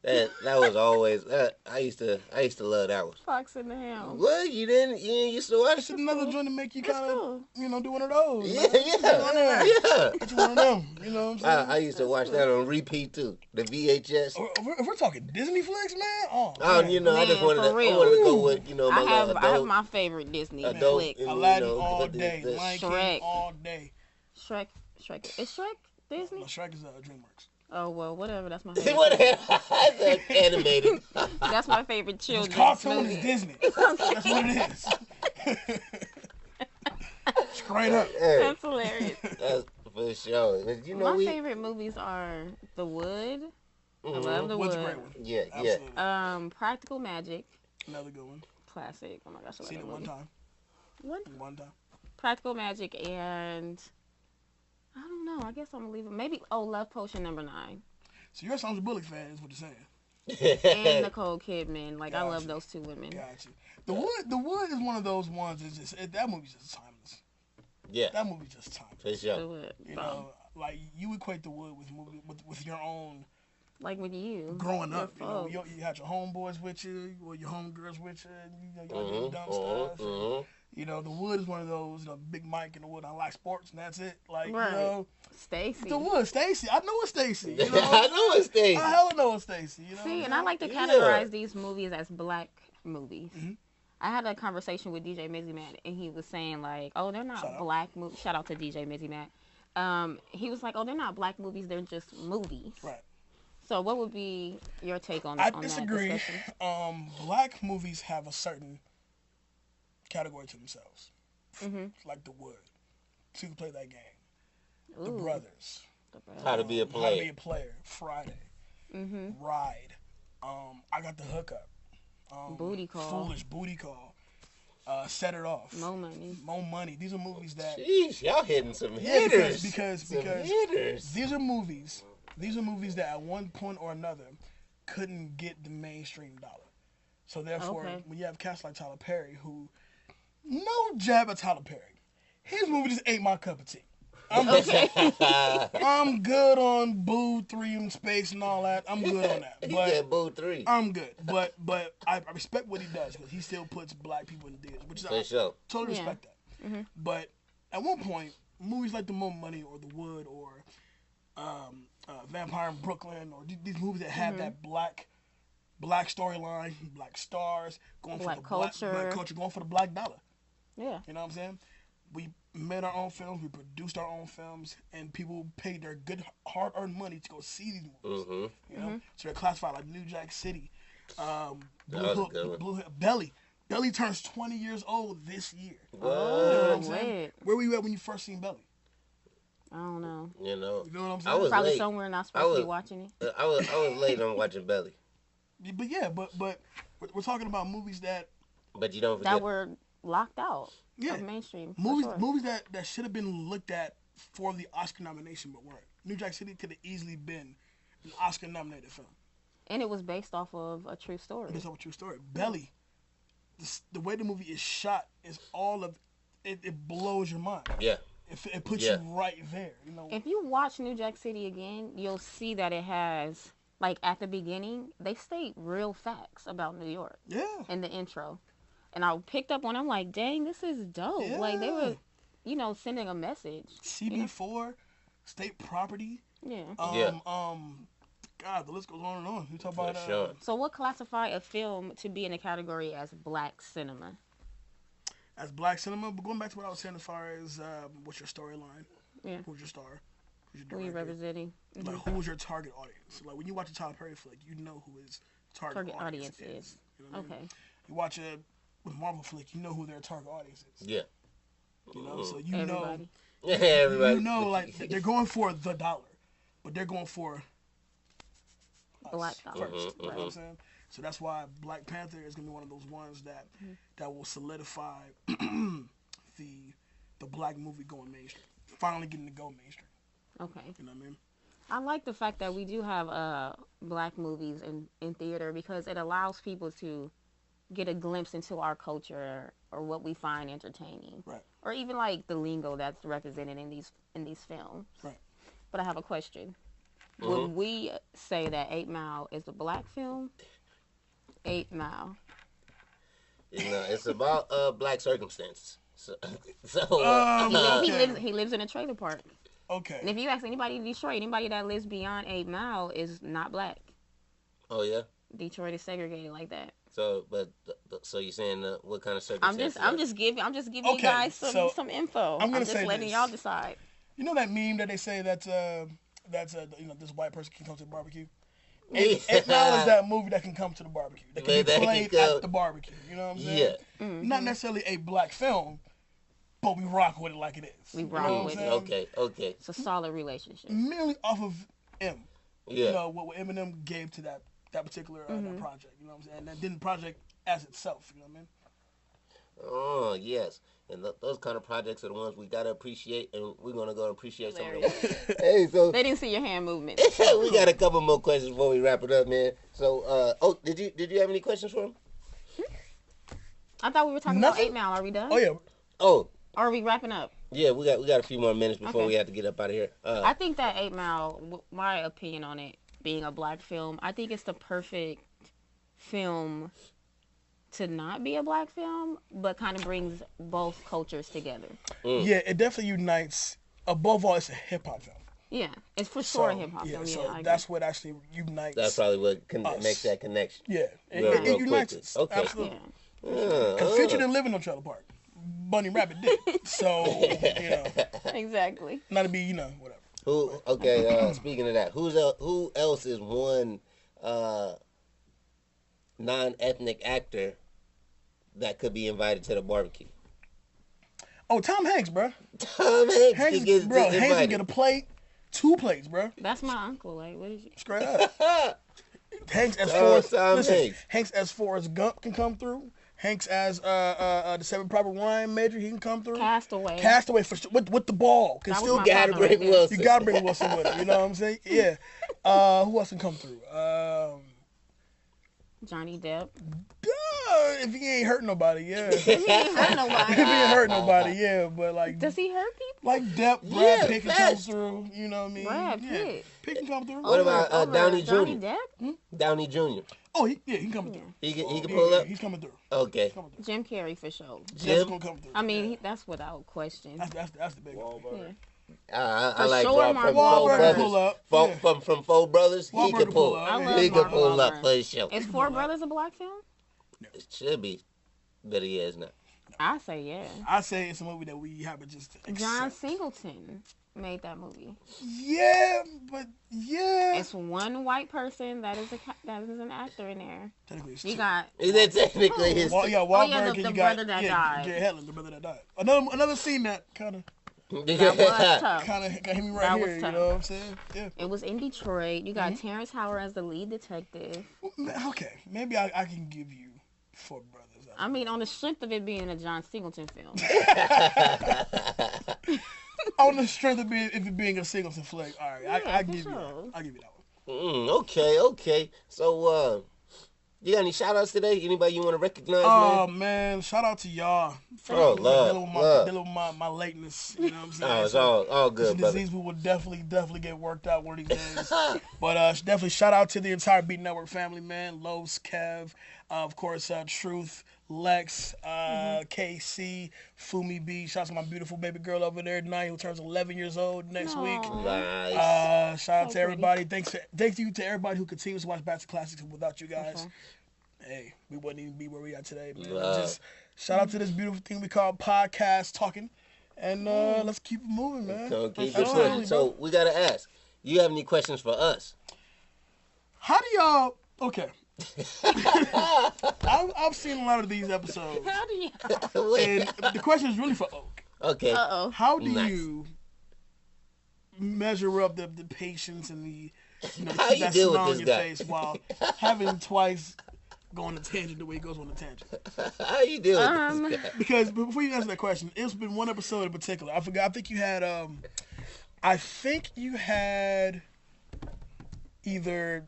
That was always. I used to love that one. Fox in the Hound. What you didn't used to watch It's it? another joint to make you That's kind of, cool. do one of those. Yeah. It's one of them. You know what I'm saying? I used to watch that on repeat too. The VHS. If we're talking Disney flicks, man. Oh, Oh, man. I just Man, wanted for to. real. I wanted to go with my I have adult. my favorite Disney adult- flick. Aladdin you know, all the- day. Lion King Shrek. all day. Shrek. Is Shrek Disney? No, Shrek is DreamWorks. Oh well, whatever. That's my What favorite. that's animated. That's my favorite This children's cartoon movie. is Disney. That's what it is. Straight up. Hey, That's hilarious. that's for sure. You know My we. favorite movies are The Wood. I Mhm. love The Wood's a Wood. great one. Yeah, Absolutely. Practical Magic. Another good one. Classic. Oh my gosh, I love Seen that it one movie. time. What? One time. Practical Magic and I don't know. I guess I'm gonna leave it. Maybe Love Potion #9 So you're a Sandra Bullock fan, is what you're saying. and Nicole Kidman. Like I love Gotcha. those two women. Gotcha. The Wood is one of those ones. It's just that movie's just timeless. Yeah, That movie's just timeless. for The sure. Wood. You know, like you equate the Wood with your own Like with you. growing your up. You know, folks. you had your homeboys with you, or your homegirls with you. You know, y'all do dumb Mhm, stuff. mhm. You know, the Wood is one of those. You know, Big Mike and the Wood. I like sports, and that's it. Like Right. you know, Stacy. the Wood, Stacy. I know it's Stacy. You know, I know it's Stacey. I hella know it's Stacy. You know. See, what and I'm I like to Yeah. categorize these movies as black movies. Mm-hmm. I had a conversation with DJ Mizzy Matt, and he was saying like, "Oh, they're not Shout out. black movies." Shout out to DJ Mizzy Matt. He was like, "Oh, they're not black movies; they're just movies." Right. So, what would be your take on I on disagree. that discussion? Black movies have a certain category to themselves, like The Wood. So you can play that game. The Ooh, Brothers. the Brothers. How to be a How to player. Be a Player. Friday. Ride. I Got the Hookup. Booty Call. Foolish. Booty Call. Set It Off. Mo Money. Mo Money. These are movies that. Sheesh, y'all hitting some Yeah, hitters. because Some hitters. these are movies. These are movies that at one point or another couldn't get the mainstream dollar. So therefore, Okay. when you have cats like Tyler Perry, who no jab at Tyler Perry, his movie just ain't my cup of tea. I'm good on Boo 3 in space and all that. I'm good on that. He But said Boo 3. I'm good. But I respect what he does because he still puts black people in theaters, which is For sure. totally Yeah. respect that. But at one point, movies like The Mo Money or The Wood or Vampire in Brooklyn or these movies that have that black storyline, black stars, going Black for the culture. black culture, going for the black dollar. Yeah. You know what I'm saying? We made our own films, we produced our own films, and people paid their good, hard-earned money to go see these movies. Mm-hmm. You know, so they're classified like New Jack City, was a good one. Blue Hill, Belly. Belly turns 20 years old this year. What? You know what I'm saying? Wait. Where were you at when you first seen Belly? I don't know. You know, You know what I'm I saying? was Probably late. somewhere not I supposed to be was- watching it. I was late on watching Belly, But yeah, but we're talking about movies that but you don't forget. That were locked out Yeah. of mainstream. for movies sure. movies that should have been looked at for the Oscar nomination but weren't. New Jack City could have easily been an Oscar nominated film. And it was based off of a true story. Based on a true story. Belly, the way the movie is shot is all of it blows your mind. Yeah. It puts Yeah. you right there. You know. If you watch New Jack City again, you'll see that it has, like at the beginning, they state real facts about New York Yeah. in the intro. And I picked up one, I'm like, dang, this is dope. Like they Yeah. were, sending a message. CB4, state property. Yeah. Yeah. God, the list goes on and on. You talk about sure. So what classify a film to be in a category as black cinema? as black cinema. But going back to what I was saying as far as what's your storyline? Yeah. Who's your star? Who's your Who you director? representing? Like who's your target audience? Like when you watch a Tyler Perry flick, you know who his target audience is. You know what I mean? Okay. You watch a Marvel flick, you know who their target audience is. Yeah. You know, so you Everybody. Yeah, everybody. you know, like they're going for the dollar, but they're going for us Black dollar. first. You know what I'm saying? So that's why Black Panther is gonna be one of those ones that will solidify the black movie going mainstream. Finally getting to go mainstream. Okay. You know what I mean? I like the fact that we do have black movies in theater because it allows people to get a glimpse into our culture or what we find entertaining. Right. Or even like the lingo that's represented in these films. Right. But I have a question. Would we say that 8 Mile is a black film? 8 Mile. You know, it's about black circumstances. So He lives in a trailer park. Okay. And if you ask anybody in Detroit, anybody that lives beyond 8 Mile is not black. oh yeah. Detroit is segregated like that. So, but so you're saying what kind of circumstances? I'm just giving you Okay, guys so some info. I'm gonna just say letting this. y'all decide. You know that meme that they say that that's this white person can come to the barbecue. 8 Mile is that movie that can come to the barbecue. That can be played at the barbecue. You know what I'm saying? Yeah. Not necessarily a black film, but we rock with it like it is. We rock with it. Okay. It's a solid relationship. Merely off of M. Yeah. You know, what Eminem gave to that particular that project. You know what I'm saying? And then the project as itself. You know what I mean? Oh, yes. And those kind of projects are the ones we got to appreciate, and we're going to go and appreciate some of them. Hey, so They didn't see your hand movement. we got a couple more questions before we wrap it up, man. So, did you have any questions for him? I thought we were talking about 8 Mile. Are we done? Oh, yeah. Oh. Or are we wrapping up? Yeah, we got a few more minutes before we have to get up out of here. I think that 8 Mile, my opinion on it being a black film, I think it's the perfect film to not be a black film, but kind of brings both cultures together. Yeah, it definitely unites. Above all, it's a hip hop film. Yeah, it's for sure a hip hop film. So Yeah, that's what actually unites. That's probably what makes that connection. Yeah, Real it unites quickly. us. Okay. Absolutely. Yeah. Because Future didn't live in no trailer park. Bunny Rabbit did. So, Exactly. not to be, whatever. Speaking of that, who else is one non-ethnic actor that could be invited to the barbecue? Oh, Tom Hanks, bro. Tom Hanks Hanks can get a plate, 2 plates, bro. That's my uncle. Like, what is it? Straight up. Hanks as Forrest Gump can come through. Hanks as the Saving Private Ryan Major, he can come through. Castaway for sure, with the ball. Can still gotta bring Wilson. You gotta bring Wilson with him. You know what I'm saying? Yeah. Who else can come through? Johnny Depp. If he ain't hurt nobody, yeah. He ain't hurt nobody. If he ain't hurt nobody, yeah. But like, Does he hurt people? like Depp, Brad Pitt can come through. You know what I mean? Brad Pitt. Pitt can come through. What about Downey Jr.? Johnny Depp? Downey Jr. Oh, he can come through. He can pull up? He's coming through. Okay. Jim Carrey for sure. Jim's gonna come through. I mean, that's without question. That's the big one. I like sure, Mark from Wahlberg Four Brothers. From Four Brothers, he Wahlberg could pull. I love He could Mark pull up Wahlberg. for sure. Is Four Brothers a black film? It should be, but he is not. I say yeah. I say it's a movie that we have to just accept. John Singleton made that movie. Yeah, but yeah. It's one white person that is an actor in there. Technically, it's You two. got Is that technically his? Wahlberg and the you brother got that died. Jared Hedlund, the brother that died. Another scene that kind of that was tough. hit me right That here. was You tough. know what I'm saying? Yeah. It was in Detroit. You got Terrence Howard as the lead detective. Okay, maybe I can give you Four Brothers. I mean, on the strength of it being a John Singleton film. On the strength of it being a Singleton flick, all right, Yeah, I for give you sure. that. I'll give you that one. Okay. So, you got any shout-outs today? Anybody you want to recognize, Oh man? man, shout out to y'all. Oh, love. Dealing with my lateness, you know what I'm saying? Oh, it's all good, It's a brother. disease we will definitely get worked out one of these days. But definitely shout out to the entire Beat Network family, man. Los, Kev, of course, Truth, Lex, KC, Fumi B. Shout out to my beautiful baby girl over there tonight who turns 11 years old next week. Nice. Shout out So to everybody. Thank you to everybody who continues to watch Back to Classics. Without you guys, hey, we wouldn't even be where we are today, man. Just shout out to this beautiful thing we call podcast talking, and let's keep it moving, man. So keep it Absolutely, pushing. So we gotta ask. You have any questions for us? How do y'all? Okay. I've seen a lot of these episodes, How do you? and the question is really for Oak. Okay. Uh-oh. How do Nice. you measure up the patience and the How keep you that deal with smile on this your guy? face while having Twice go on a tangent the way he goes on a tangent? How you deal with this guy? Because before you answer that question, it's been one episode in particular. I forgot. I think you had either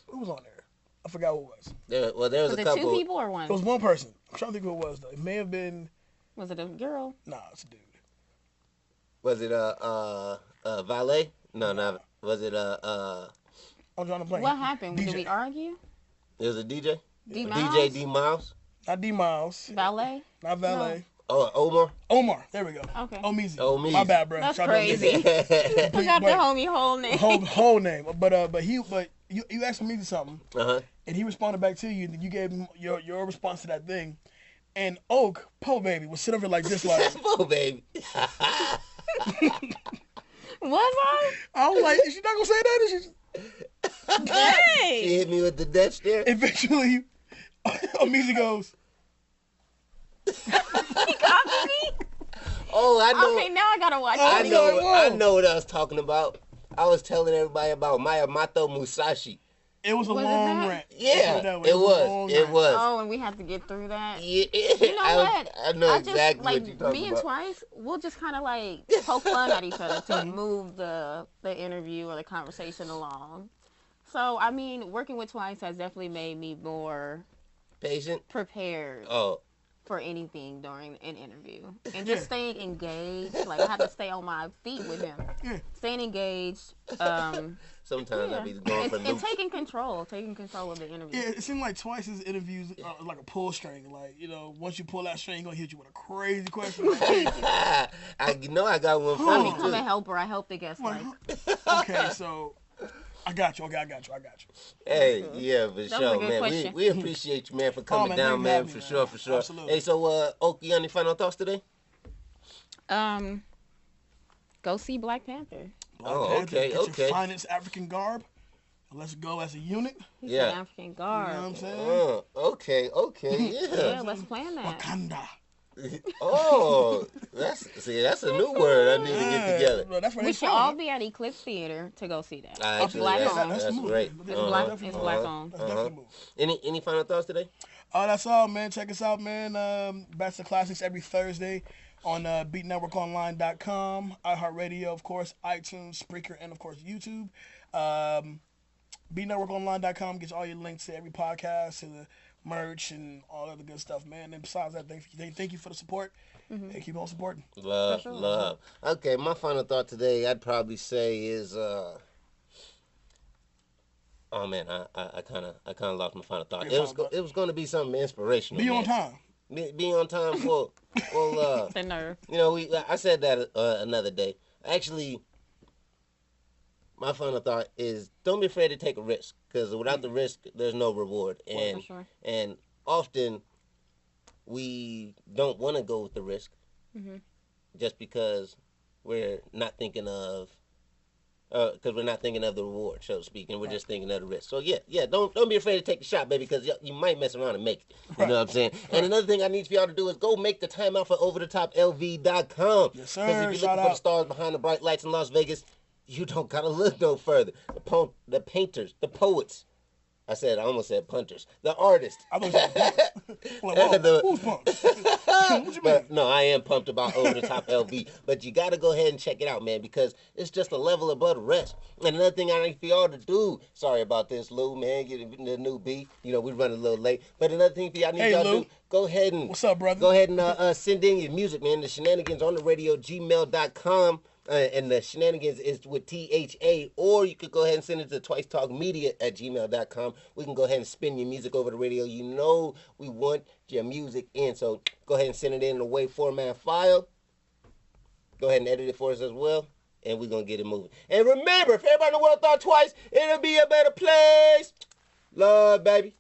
who was on there? I forgot who it was. There was Was a it couple. 2 people or one? It was one person. I'm trying to think who it was though. It may have been Was it a girl? it's a dude. Was it valet? No, not. Was it I'm drawing a blank. What happened? Did DJ. we argue? It was a DJ. D-Miles? DJ D Miles. Not D Miles. Ballet? Not Valet. Oh, Omar. Omar. There we go. Okay. Omeezy. Omeezy. My bad, bro. That's Shout out to crazy. Omeezy. Forgot the homie whole name. whole name. But you asked Omeezy something, Uh-huh. and he responded back to you, and then you gave him your response to that thing. And Oak, Poe baby, was sitting over like this, like, Oh, baby. Was I? I was like, is she not gonna say that? Is she... Dang. She hit me with the death stare. Eventually, Amiza goes, He copied me? Oh, I know. Okay, now I gotta watch I it. know. Whoa. I know what I was talking about. I was telling everybody about Mayamato Musashi. it was a Was it long that? rant. Yeah, That it a was. long It rant. was. Oh, and we have to get through that. Yeah, You know what? I know I exactly just, what you're like, talking me and about. Twice, we'll just kind of like poke fun at each other to move the interview or the conversation along. So, I mean, working with Twice has definitely made me more Patient. prepared Oh, for anything during an interview. And just staying engaged. Like, I have to stay on my feet with him. Yeah. Staying engaged. sometimes I be going for And loops. taking control of the interview. Yeah, it seemed like Twice's interviews are like a pull string. Like, you know, once you pull that string, he's gonna hit you with a crazy question. Like, hey, I know I got one I funny become a too. helper. I help the guests. Like, okay, so I got you. Okay, I got you. Hey, yeah, for was a sure, good man. question. We appreciate you, man, for coming man, down, thanks man, for having me, for man. sure. Absolutely. Hey, so, Oki, any final thoughts today? Go see Black Panther. Okay, Get okay. your finest African garb. Let's go as a unit. He's Yeah. an African You guard. know what I'm saying? Okay, Yeah, yeah. let's plan that. Wakanda. Oh, that's a new word I need to get together. Bro, that's where We they should from, all huh? be at Eclipse Theater to go see that. Actually, Black that's, on. That's that's the move. great. It's It's black on. That's definitely a move. Any final thoughts today? That's all, man. Check us out, man. Bachelor Classics every Thursday on BeatNetworkOnline.com, iHeartRadio, of course, iTunes, Spreaker, and, of course, YouTube. BeatNetworkOnline.com gets all your links to every podcast, to the merch, and all other good stuff, man. And besides that, thank you for the support. And keep on supporting. Love, For sure. love. Okay, my final thought today, I'd probably say is, oh man, I kind of lost my final thought. Your It final thought. was going to be something inspirational. Be on man. time. Be on time. Well, The nerve. you know, I said that another day. Actually, my final thought is don't be afraid to take a risk, because without the risk, there's no reward. And for sure. and often we don't want to go with the risk just because we're not thinking of the reward, so to speak, and we're just thinking of the risk. So yeah, don't be afraid to take the shot, baby, because you might mess around and make it. You know what I'm saying? And another thing I need for y'all to do is go make the time out for OverTheTopLv.com. Yes, sir. Because if you're Shout looking for the out. stars behind the bright lights in Las Vegas, you don't gotta look no further. The painters, the poets. I almost said punters. The artists. I thought you said like, whoa, who's pumped? What you mean? But no, I am pumped about Over the Top LV. But you got to go ahead and check it out, man, because it's just a level above the rest. And another thing I need for y'all to do, sorry about this, Lou, man, getting the new beat. You know, we running a little late. But another thing for y'all need y'all to Lou. do, go ahead and What's up, brother? Go ahead and send in your music, man. The shenanigans on the radio, gmail.com. And the shenanigans is with THA, or you could go ahead and send it to TwiceTalkMedia at gmail.com. We can go ahead and spin your music over the radio. You know we want your music in, so go ahead and send it in a WAV format file. Go ahead and edit it for us as well, and we're going to get it moving. And remember, if everybody in the world thought twice, it'll be a better place. Love, baby.